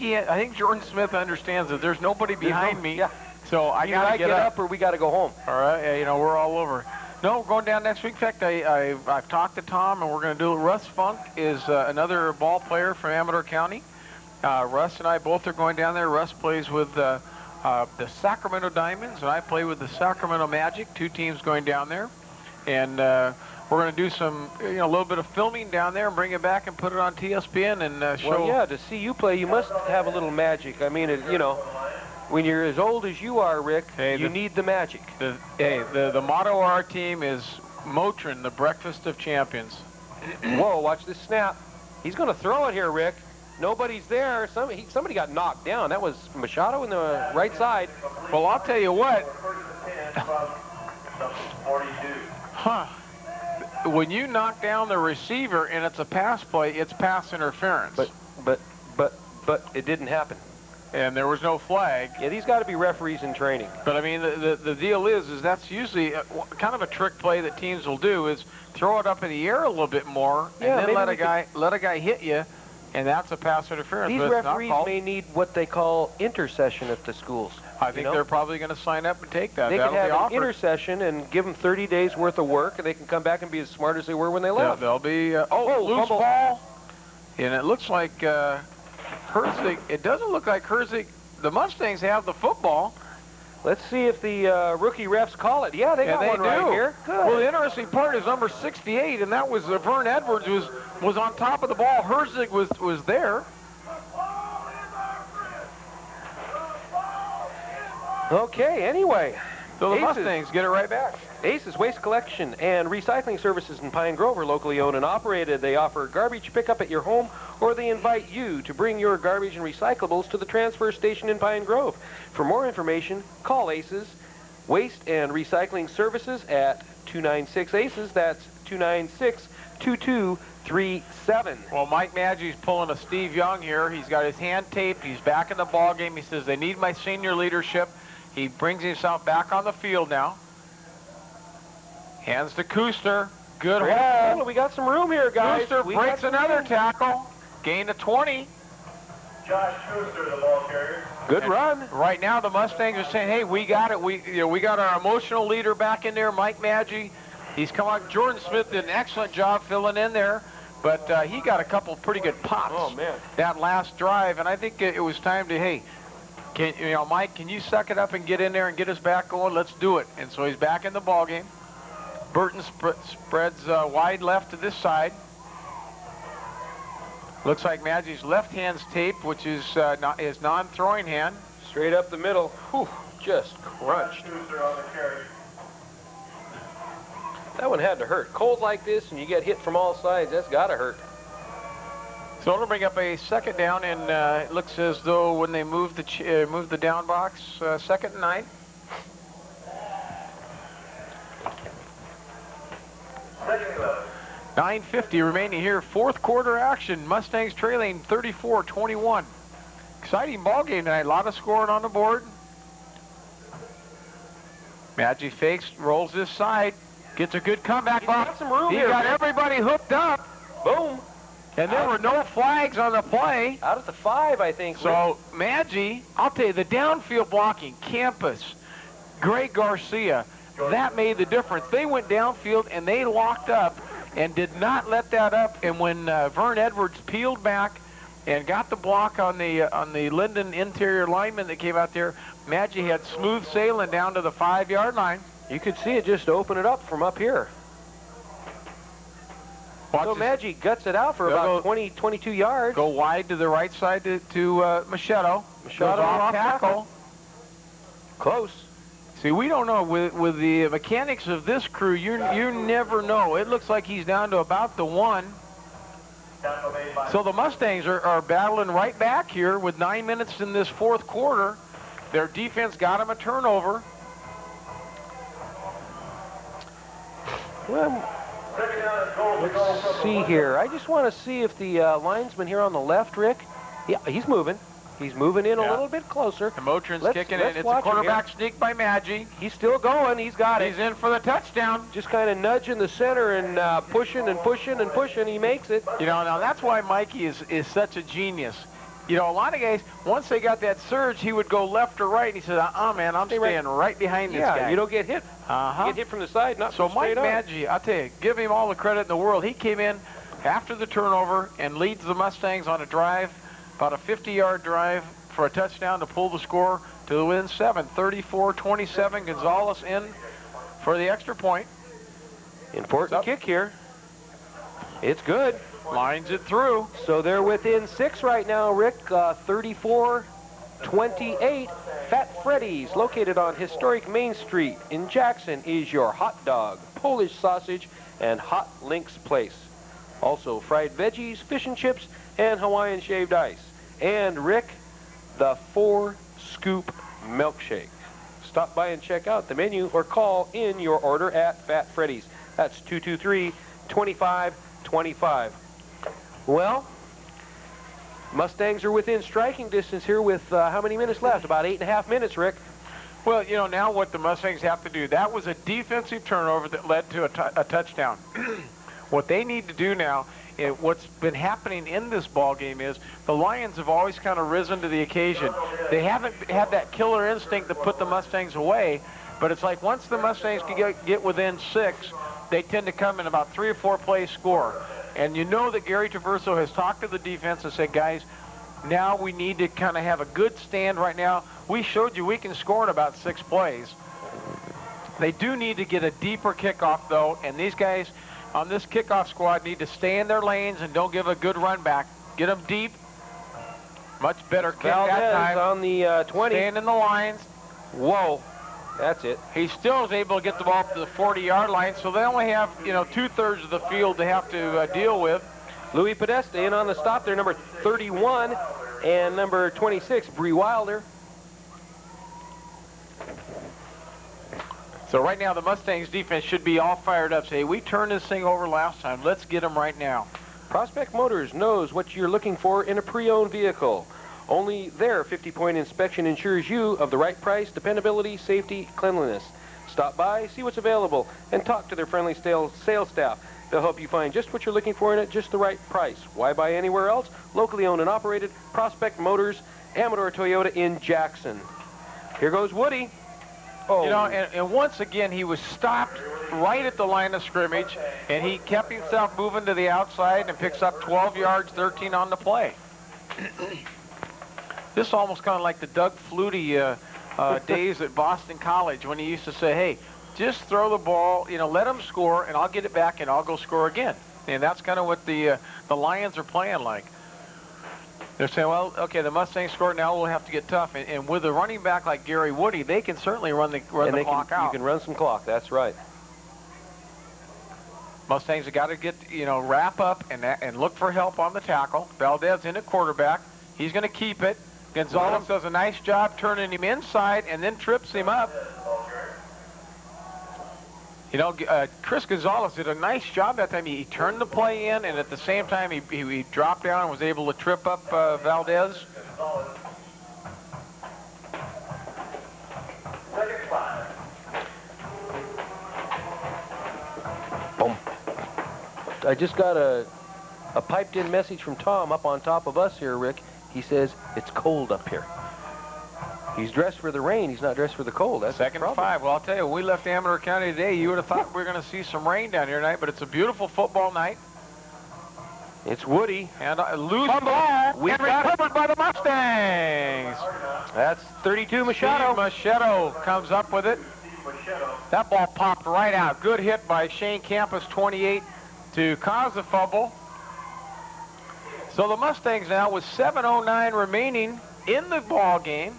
Jordan Smith understands that there's nobody behind me. Yeah. So I got to get up or we got to go home. All right, we're all over. No, we're going down next week. In fact, I've talked to Tom, and we're going to do it. Russ Funk is another ball player from Amador County. Russ and I both are going down there. Russ plays with the Sacramento Diamonds, and I play with the Sacramento Magic. 2 teams going down there. And we're going to do some, a little bit of filming down there and bring it back and put it on TSPN and show. Well, yeah, to see you play, you must have a little magic. I mean, when you're as old as you are, Rick, you need the magic. The motto of our team is Motrin, the breakfast of champions. Whoa, watch this snap. He's going to throw it here, Rick. Nobody's there. Somebody got knocked down. That was Machado in the right side. Well, I'll tell you what. Huh. When you knock down the receiver and it's a pass play, it's pass interference. But it didn't happen. And there was no flag. Yeah, these got to be referees in training. But I mean, the deal is that's usually kind of a trick play that teams will do is throw it up in the air a little bit more, Yeah, and then let a guy hit you, and that's a pass interference. These referees may need what they call intercession at the schools. I think they're probably going to sign up and take that. They That'll could have be an offered. intercession and give them 30 days worth of work, and they can come back and be as smart as they were when they left. They'll be loose fumble. ball, and it looks like Herzig. It doesn't look like Herzig. The Mustangs have the football. Let's see if the rookie refs call it. Yeah, they got one right here. Good. Well, the interesting part is number 68, and that was Vern Edwards was on top of the ball. Herzig was there. Okay, anyway. So the Mustangs get it right back. Aces Waste Collection and Recycling Services in Pine Grove are locally owned and operated. They offer garbage pickup at your home, or they invite you to bring your garbage and recyclables to the transfer station in Pine Grove. For more information, call Aces Waste and Recycling Services at 296-ACES. That's 296-2237. Well, Mike Maggie's pulling a Steve Young here. He's got his hand taped. He's back in the ball game. He says, they need my senior leadership. He brings himself back on the field now. Hands to Kuster. Good hold. We got some room here, guys. Kuster breaks another tackle. Gain of 20. Josh Kuster, the ball carrier. Good run. Right now, the Mustangs are saying, hey, we got it. We got our emotional leader back in there, Mike Maggi. He's come out. Jordan Smith did an excellent job filling in there, but he got a couple pretty good pops. Oh, man. That last drive, and I think it was time to, hey, Mike, can you suck it up and get in there and get us back going? Let's do it. And so he's back in the ball game. Burton spreads wide left to this side. Looks like Maggie's left hand's taped, which is his non-throwing hand. Straight up the middle. Whew, just crunched. That one had to hurt. Cold like this, and you get hit from all sides, that's got to hurt. So it'll bring up a second down, and it looks as though when they move the down box, 2nd and 9. Second and 11. 9:50 remaining here. Fourth quarter action. Mustangs trailing 34-21. Exciting ball game tonight. A lot of scoring on the board. Maggi fakes, rolls this side, gets a good comeback. He's got some room he here. got everybody hooked up. Boom. And there were no flags on the play. Out at the 5, I think. So, Maggi, I'll tell you, the downfield blocking, Campus, Greg Garcia, that made the difference. They went downfield and they locked up and did not let that up. And when Vern Edwards peeled back and got the block on the Linden interior lineman that came out there, Maggi had smooth sailing down to the 5-yard line. You could see it just open it up from up here. So Maggi guts it out for about 20, 22 yards. Go wide to the right side to Machado. Machado off tackle. Close. See, we don't know. With the mechanics of this crew, you never know. It looks like he's down to about the 1. So the Mustangs are battling right back here with 9 minutes in this fourth quarter. Their defense got him a turnover. Well, let's see here. I just want to see if the linesman here on the left, Rick, yeah, he's moving. He's moving in a little bit closer. The Motrin's kicking in. It's a quarterback sneak by Maggi. He's still going. He's got it. He's in for the touchdown. Just kind of nudging the center and pushing and pushing and pushing. He makes it. Now that's why Mikey is such a genius. A lot of guys, once they got that surge, he would go left or right. And he said, man, I'm staying right behind this guy. Yeah, you don't get hit. You get hit from the side, not from straight up. So Mike Maggi, I'll tell you, give him all the credit in the world. He came in after the turnover and leads the Mustangs on a drive, about a 50-yard drive for a touchdown to pull the score to within 7. 34-27, Gonzalez in for the extra point. Important kick here. It's good. Lines it through. So they're within 6 right now, Rick. 34-28. Fat Freddy's, located on historic Main Street in Jackson, is your hot dog, Polish sausage, and hot links place. Also fried veggies, fish and chips, and Hawaiian shaved ice. And Rick, the 4-scoop milkshake. Stop by and check out the menu or call in your order at Fat Freddy's. That's 223-2525. Well, Mustangs are within striking distance here with how many minutes left? About 8.5 minutes, Rick. Well, you know, now what the Mustangs have to do, that was a defensive turnover that led to a touchdown. What they need to do now, what's been happening in this ball game is the Lions have always kind of risen to the occasion. They haven't had that killer instinct to put the Mustangs away, but it's like once the Mustangs can get within 6, they tend to come in about 3 or 4 plays score. And you know that Gary Traverso has talked to the defense and said, guys, now we need to kind of have a good stand right now. We showed you we can score in about 6 plays. They do need to get a deeper kickoff, though, and these guys on this kickoff squad need to stay in their lanes and don't give a good run back. Get them deep. Much better kick that time. On the 20. Staying in the lines. Whoa. That's it. He still is able to get the ball up to the 40-yard line, so they only have, 2/3 of the field to have to deal with. Louis Podesta in on the stop there, number 31, and number 26, Bree Wilder. So right now the Mustangs defense should be all fired up. Say, we turned this thing over last time. Let's get them right now. Prospect Motors knows what you're looking for in a pre-owned vehicle. Only their 50-point inspection ensures you of the right price, dependability, safety, cleanliness. Stop by, see what's available, and talk to their friendly sales staff. They'll help you find just what you're looking for and at just the right price. Why buy anywhere else? Locally owned and operated, Prospect Motors, Amador Toyota in Jackson. Here goes Woody. Oh. And once again, he was stopped right at the line of scrimmage, and he kept himself moving to the outside and picks up 12 yards, 13 on the play. This is almost kind of like the Doug Flutie days at Boston College when he used to say, hey, just throw the ball, let them score, and I'll get it back, and I'll go score again. And that's kind of what the Lions are playing like. They're saying, well, okay, the Mustangs scored, now we'll have to get tough. And with a running back like Gary Woody, they can certainly run the clock out. You can run some clock, that's right. Mustangs have got to get, wrap up and look for help on the tackle. Valdez in at quarterback. He's going to keep it. Gonzalez does a nice job turning him inside and then trips him up. Chris Gonzalez did a nice job that time. He turned the play in, and at the same time, he dropped down and was able to trip up Valdez. Boom. I just got a piped-in message from Tom up on top of us here, Rick. He says, it's cold up here. He's dressed for the rain. He's not dressed for the cold. That's Second and 5. Well, I'll tell you, when we left Amador County today, you would have thought we were going to see some rain down here tonight, but it's a beautiful football night. It's Woody. And loose ball. We recovered by the Mustangs. That's 32 Machado. Machado comes up with it. That ball popped right out. Good hit by Shane Campus, 28, to cause the fumble. So the Mustangs now with 7:09 remaining in the ball game.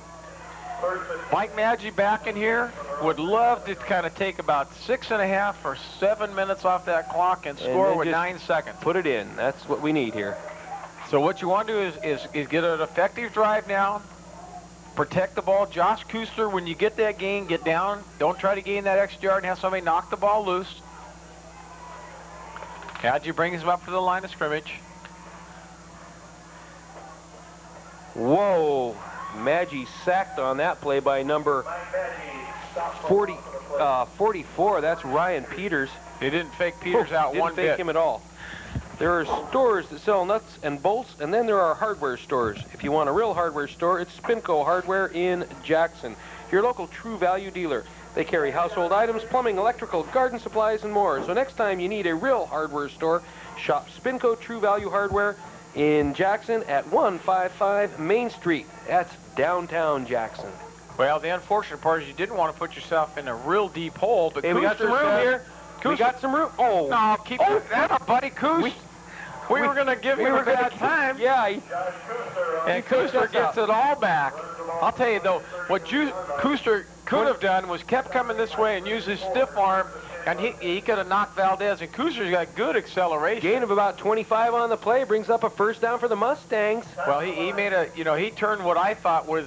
Mike Maggi back in here would love to kind of take about 6.5 or 7 minutes off that clock and score with 9 seconds. Put it in. That's what we need here. So what you want to do is get an effective drive now. Protect the ball. Josh Kuster, when you get that gain, get down. Don't try to gain that extra yard and have somebody knock the ball loose. Maggi brings him up to the line of scrimmage. Whoa. Maggi sacked on that play by number 44. That's Ryan Peters. They didn't fake Peters out one bit. Didn't fake him at all. There are stores that sell nuts and bolts, and then there are hardware stores. If you want a real hardware store, it's Spinco Hardware in Jackson, your local True Value dealer. They carry household items, plumbing, electrical, garden supplies, and more. So next time you need a real hardware store, shop Spinco True Value Hardware in Jackson at 155 Main Street. That's downtown Jackson. Well, the unfortunate part is you didn't want to put yourself in a real deep hole, but hey, we got some room here. We got some room. Oh. No, keep that, buddy. Coos. We were going to give you a bad time. Yeah. And Kuster gets it all back. I'll tell you, though, what Kuster could have done was kept coming this way and used his stiff arm And he could have knocked Valdez, and Kuster's got good acceleration. Gain of about 25 on the play brings up a first down for the Mustangs. Well, he made a, he turned what I thought was,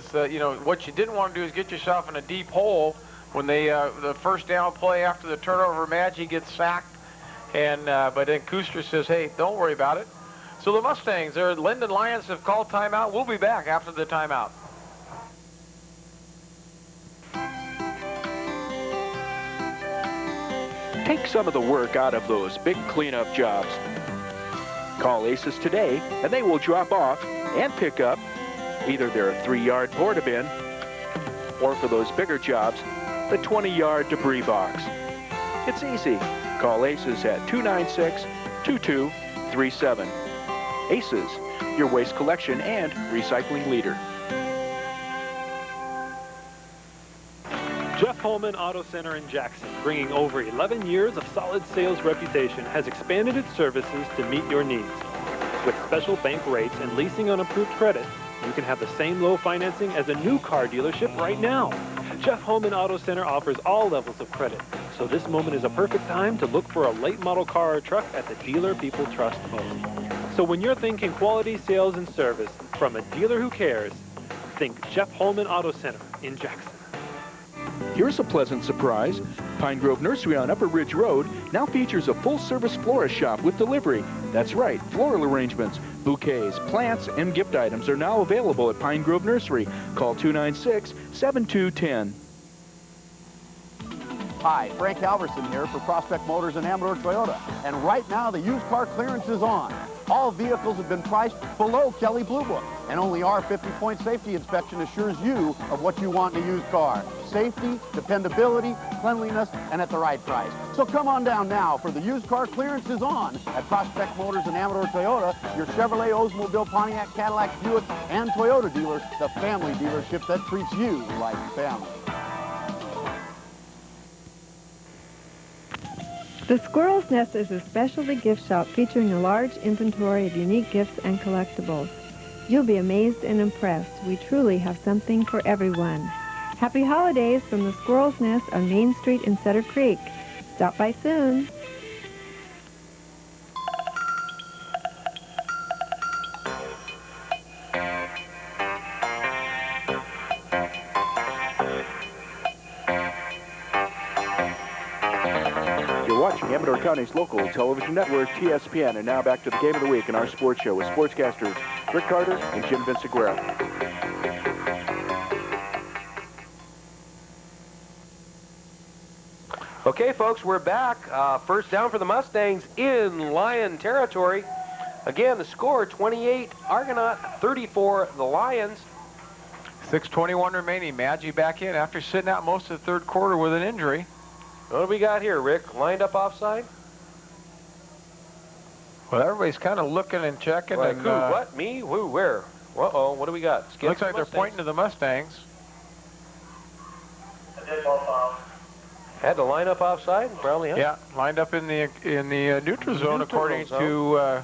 what you didn't want to do is get yourself in a deep hole when the first down play after the turnover match, he gets sacked. And but then Kuster says, hey, don't worry about it. So the Mustangs, their Linden Lions have called timeout. We'll be back after the timeout. Take some of the work out of those big cleanup jobs. Call Aces today, and they will drop off and pick up either their 3-yard porta bin or, for those bigger jobs, the 20-yard debris box. It's easy. Call Aces at 296-2237. Aces, your waste collection and recycling leader. Jeff Holman Auto Center in Jackson, bringing over 11 years of solid sales reputation, has expanded its services to meet your needs. With special bank rates and leasing on approved credit, you can have the same low financing as a new car dealership right now. Jeff Holman Auto Center offers all levels of credit, so this moment is a perfect time to look for a late model car or truck at the dealer people trust most. So when you're thinking quality sales and service from a dealer who cares, think Jeff Holman Auto Center in Jackson. Here's a pleasant surprise. Pine Grove Nursery on Upper Ridge Road now features a full-service florist shop with delivery. That's right, floral arrangements, bouquets, plants, and gift items are now available at Pine Grove Nursery. Call 296-7210. Hi, Frank Halverson here for Prospect Motors and Amador Toyota. And right now, the used car clearance is on. All vehicles have been priced below Kelley Blue Book. And only our 50-point safety inspection assures you of what you want in a used car. Safety, dependability, cleanliness, and at the right price. So come on down now, for the used car clearance is on at Prospect Motors and Amador Toyota, your Chevrolet, Oldsmobile, Pontiac, Cadillac, Buick, and Toyota dealer, the family dealership that treats you like family. The Squirrel's Nest is a specialty gift shop featuring a large inventory of unique gifts and collectibles. You'll be amazed and impressed. We truly have something for everyone. Happy holidays from the Squirrel's Nest on Main Street in Sutter Creek. Stop by soon. Watching Amador County's local television network, TSPN, and now back to the game of the week in our sports show with sportscasters Rick Carter and Jim Vinciguerra. Okay, folks, we're back. First down for the Mustangs in Lion territory. Again, the score, 28 Argonaut, 34 the Lions. 6:21 remaining. Maggi back in after sitting out most of the third quarter with an injury. What do we got here, Rick? Lined up offside? Well, everybody's kind of looking and checking. Like and, who? What? Me? Who? Where? Uh-oh, what do we got? Looks like they're pointing to the Mustangs. Had to line up offside? Probably, huh? Yeah, lined up in the neutral zone, according to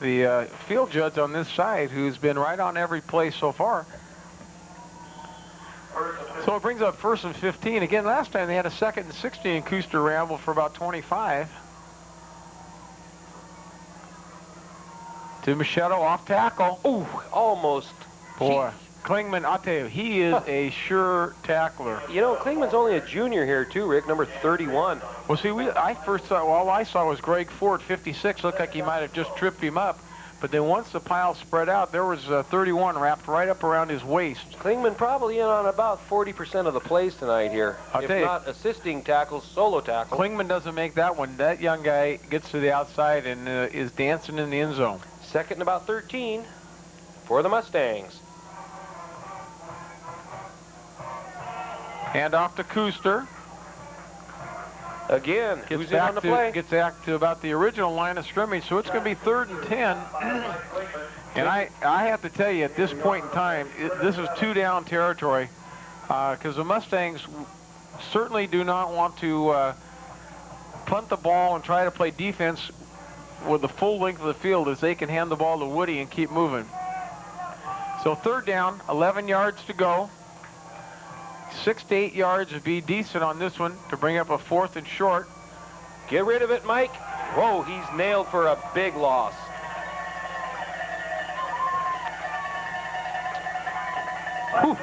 the field judge on this side, who's been right on every play so far. So it brings up 1st and 15. Again, last time they had a 2nd and 16. Kuster rambled for about 25. To Machado, off tackle. Ooh, almost. Boy, Klingman, I'll tell you, he is a sure tackler. You know, Klingman's only a junior here, too, Rick, number 31. Well, see, I first thought, well, all I saw was Greg Ford, 56. Looked like he might have just tripped him up. But then once the pile spread out, there was 31 wrapped right up around his waist. Klingman probably in on about 40% of the plays tonight here. I'll tell you, not assisting tackles, solo tackles. Klingman doesn't make that one. That young guy gets to the outside and is dancing in the end zone. 2nd and about 13 for the Mustangs. Hand off to Kuster. Again, who's in on the play? Gets back to about the original line of scrimmage, so it's going to be 3rd and 10. And I have to tell you, at this point in time, this is 2-down territory, because the Mustangs certainly do not want to punt the ball and try to play defense with the full length of the field, as they can hand the ball to Woody and keep moving. So 3rd down, 11 yards to go. 6 to 8 yards would be decent on this one to bring up a 4th and short. Get rid of it, Mike. Whoa, he's nailed for a big loss. Whew.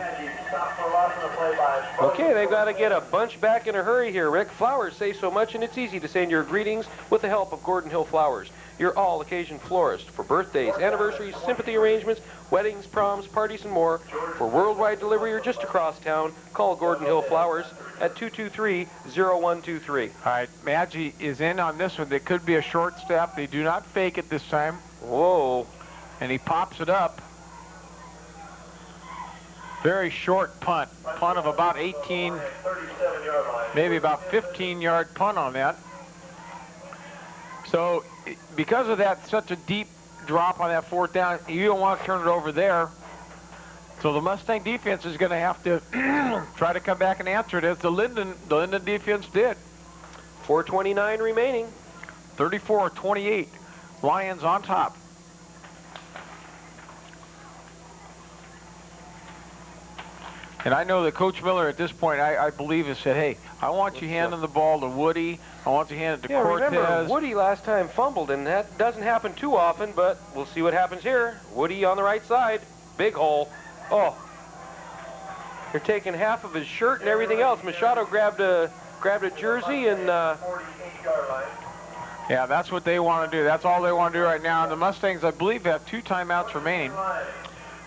Okay, they've got to get a bunch back in a hurry here, Rick. Flowers say so much, and it's easy to send your greetings with the help of Gordon Hill Flowers, your all-occasion florist. For birthdays, anniversaries, sympathy arrangements, weddings, proms, parties, and more. For worldwide delivery or just across town, call Gordon Hill Flowers at 223-0123. All right, Maggie is in on this one. It could be a short step. They do not fake it this time. Whoa. And he pops it up. Very short punt. Punt of about 18, maybe about 15-yard punt on that. So because of that, such a deep drop on that fourth down, you don't want to turn it over there. So the Mustang defense is going to have to try to come back and answer it, as the Linden defense did. 4:29 remaining. 34-28. Lions on top. And I know that Coach Miller at this point, I believe, has said, hey, I want you handing the ball to Woody. I want you handing it to Cortez. Remember, Woody last time fumbled, and that doesn't happen too often, but we'll see what happens here. Woody on the right side. Big hole. Oh. They're taking half of his shirt and everything else. Machado grabbed a jersey and... Yeah, that's what they want to do. That's all they want to do right now. And the Mustangs, I believe, have 2 timeouts remaining.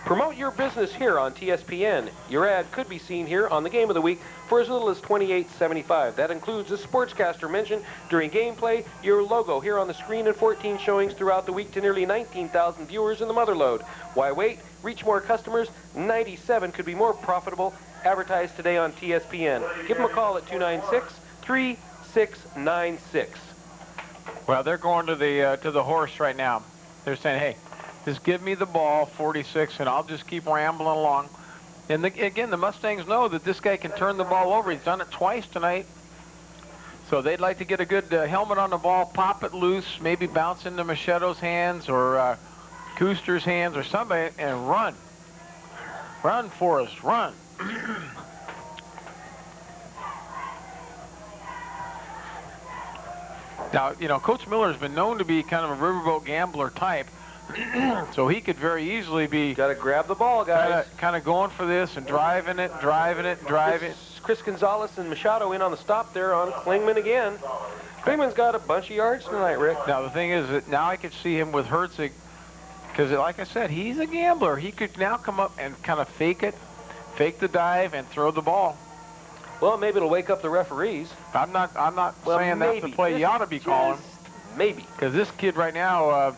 Promote your business here on TSPN. Your ad could be seen here on the Game of the Week for as little as $28.75. That includes a sportscaster mention during gameplay, your logo here on the screen, and 14 showings throughout the week to nearly 19,000 viewers in the Motherlode. Why wait? Reach more customers. 97 could be more profitable. Advertise today on TSPN. Give them a call at 296-3696. Well, they're going to the horse right now. They're saying, hey, just give me the ball, 46, and I'll just keep rambling along. And again, the Mustangs know that this guy can turn the ball over. He's done it twice tonight. So they'd like to get a good helmet on the ball, pop it loose, maybe bounce into Machado's hands or Kuster's hands or somebody, and run. Run, Forrest, run. Now, you know, Coach Miller's been known to be kind of a riverboat gambler type. So he could very easily be... Got to grab the ball, guys. Kind of going for this and driving it. Chris Gonzalez and Machado in on the stop there on Klingman again. Klingman's got a bunch of yards tonight, Rick. Now, the thing is that now I could see him with Herzig, because like I said, he's a gambler. He could now come up and kind of fake the dive, and throw the ball. Well, maybe it'll wake up the referees. I'm not saying that's the play you ought to be calling. Maybe. Because this kid right now...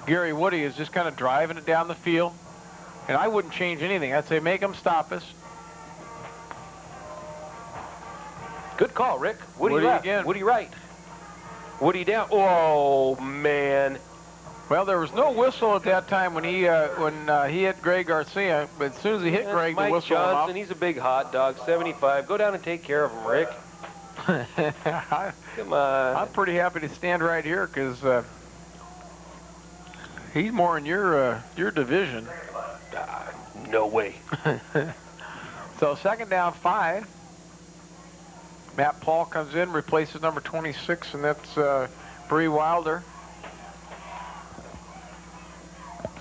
Gary Woody is just kind of driving it down the field. And I wouldn't change anything. I'd say make him stop us. Good call, Rick. Woody left. Again. Woody right. Woody down. Oh, man. Well, there was no whistle at that time when he hit Greg Garcia. But as soon as he hit Greg, Mike the whistle went Johnson, off. He's a big hot dog, 75. Go down and take care of him, Rick. Come on. I'm pretty happy to stand right here because... he's more in your division. No way. So 2nd down 5. Matt Paul comes in, replaces number 26, and that's Bree Wilder.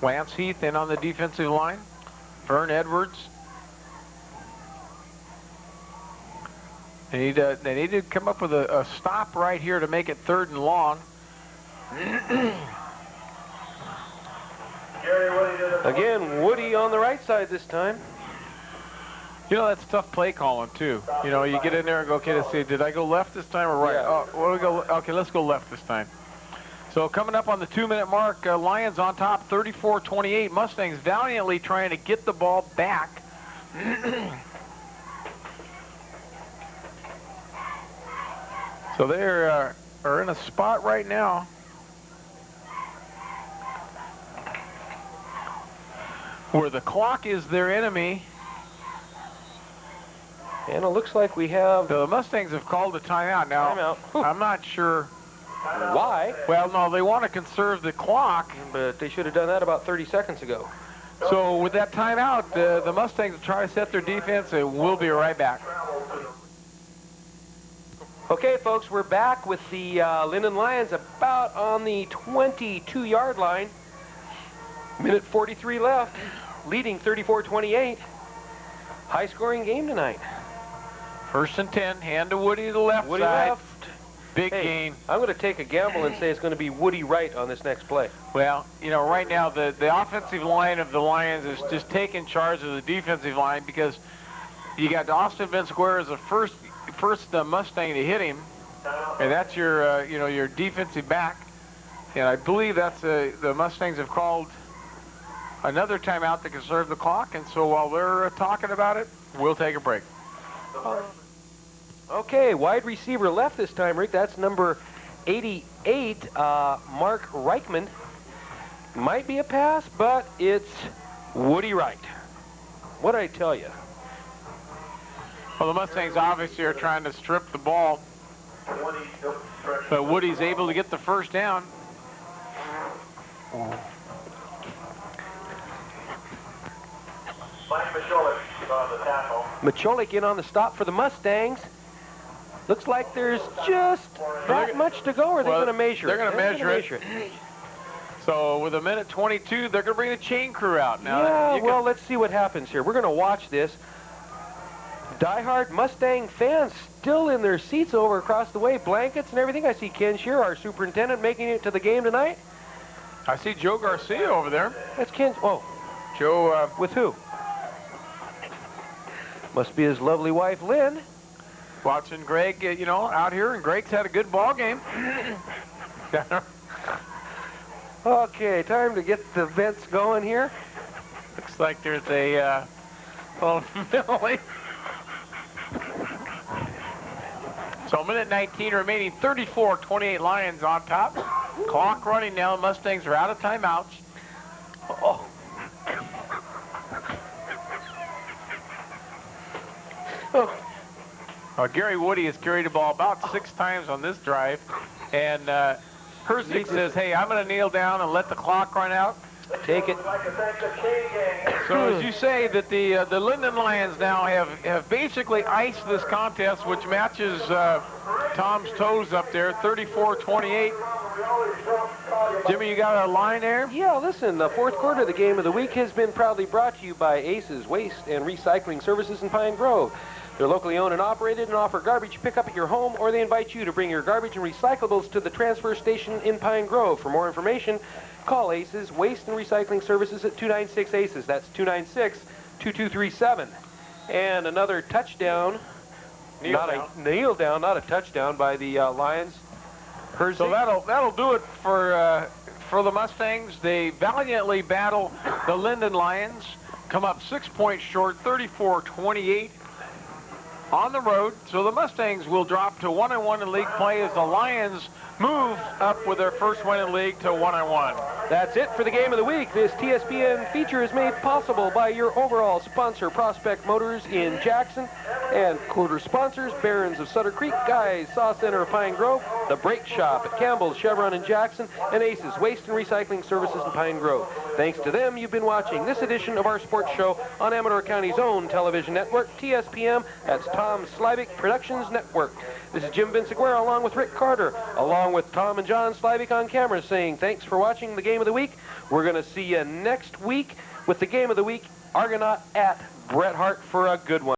Lance Heath in on the defensive line. Vern Edwards. They need to come up with a stop right here to make it 3rd and long. Again, Woody on the right side this time. You know, that's tough play calling, too. You know, you get in there and go, okay, let's see, did I go left this time or right? Yeah. Oh, what do we go? Okay, let's go left this time. So coming up on the 2-minute mark, Lions on top, 34-28. Mustangs valiantly trying to get the ball back. So they are in a spot right now where the clock is their enemy. And it looks like we have... The Mustangs have called a timeout now. Timeout. I'm not sure why. Well, no, they want to conserve the clock. But they should have done that about 30 seconds ago. So with that timeout, the Mustangs will try to set their defense, and we'll be right back. Okay, folks, we're back with the Linden Lions about on the 22-yard line. Minute 43 left, leading 34-28. High-scoring game tonight. 1st and 10, hand to Woody to the left Woody side. left. Big Hey, gain. I'm going to take a gamble and say it's going to be Woody Wright on this next play. Well, you know, right now the offensive line of the Lions is just taking charge of the defensive line because you got Austin Vinsquare as the first Mustang to hit him, and that's your you know, your defensive back. And I believe that's the Mustangs have called another timeout to conserve the clock. And so while they're talking about it, we'll take a break. Okay, wide receiver left this time, Rick. That's number 88, Mark Reichman. Might be a pass, but it's Woody Wright. What did I tell you? Well, the Mustangs obviously are trying to strip the ball, but Woody's able to get the first down. Mike Micholik on the tackle. Micholik in on the stop for the Mustangs. Looks like there's just that much to go, or they're going to measure They're it. going to measure it. So with a minute 22, they're going to bring the chain crew out now. Yeah, well, let's see what happens here. We're going to watch this. Die-hard Mustang fans still in their seats over across the way, blankets and everything. I see Ken Shear, our superintendent, making it to the game tonight. I see Joe Garcia over there. That's Ken. Oh, Joe. With who? Must be his lovely wife, Lynn. Watching Greg, you know, out here, and Greg's had a good ball game. Okay, time to get the vents going here. Looks like there's a Millie. So minute 19 remaining, 34-28 Lions on top. Clock running now. Mustangs are out of timeouts. Oh. Gary Woody has carried the ball about 6 times on this drive, and Herzig says, "Hey, I'm going to kneel down and let the clock run out." Take it. So as you say, that the Linden Lions now have basically iced this contest, which matches Tom's toes up there, 34-28. Jimmy, you got a line there? Yeah, listen, the fourth quarter of the game of the week has been proudly brought to you by Aces Waste and Recycling Services in Pine Grove. They're locally owned and operated and offer garbage pickup at your home, or they invite you to bring your garbage and recyclables to the transfer station in Pine Grove. For more information, call Aces Waste and Recycling Services at 296-ACES. That's 296-2237. And another touchdown. Kneel down, not a touchdown by the Lions. Herzig. So that'll do it for the Mustangs. They valiantly battle the Linden Lions, come up 6 points short, 34-28 on the road. So the Mustangs will drop to 1-1 in league play as the Lions move up with their first win in league to 1-1. That's it for the game of the week. This TSPN feature is made possible by your overall sponsor, Prospect Motors in Jackson, and quarter sponsors, Barons of Sutter Creek, Guys, Saw Center of Pine Grove, The Brake Shop at Campbell's, Chevron in Jackson, and Aces Waste and Recycling Services in Pine Grove. Thanks to them, you've been watching this edition of our sports show on Amador County's own television network, TSPM. That's Tom Slavik Productions Network. This is Jim Vinsiguerra along with Rick Carter, along with Tom and John Slavik on camera, saying thanks for watching the game of the week. We're going to see you next week with the game of the week, Argonaut at Bret Hart, for a good one.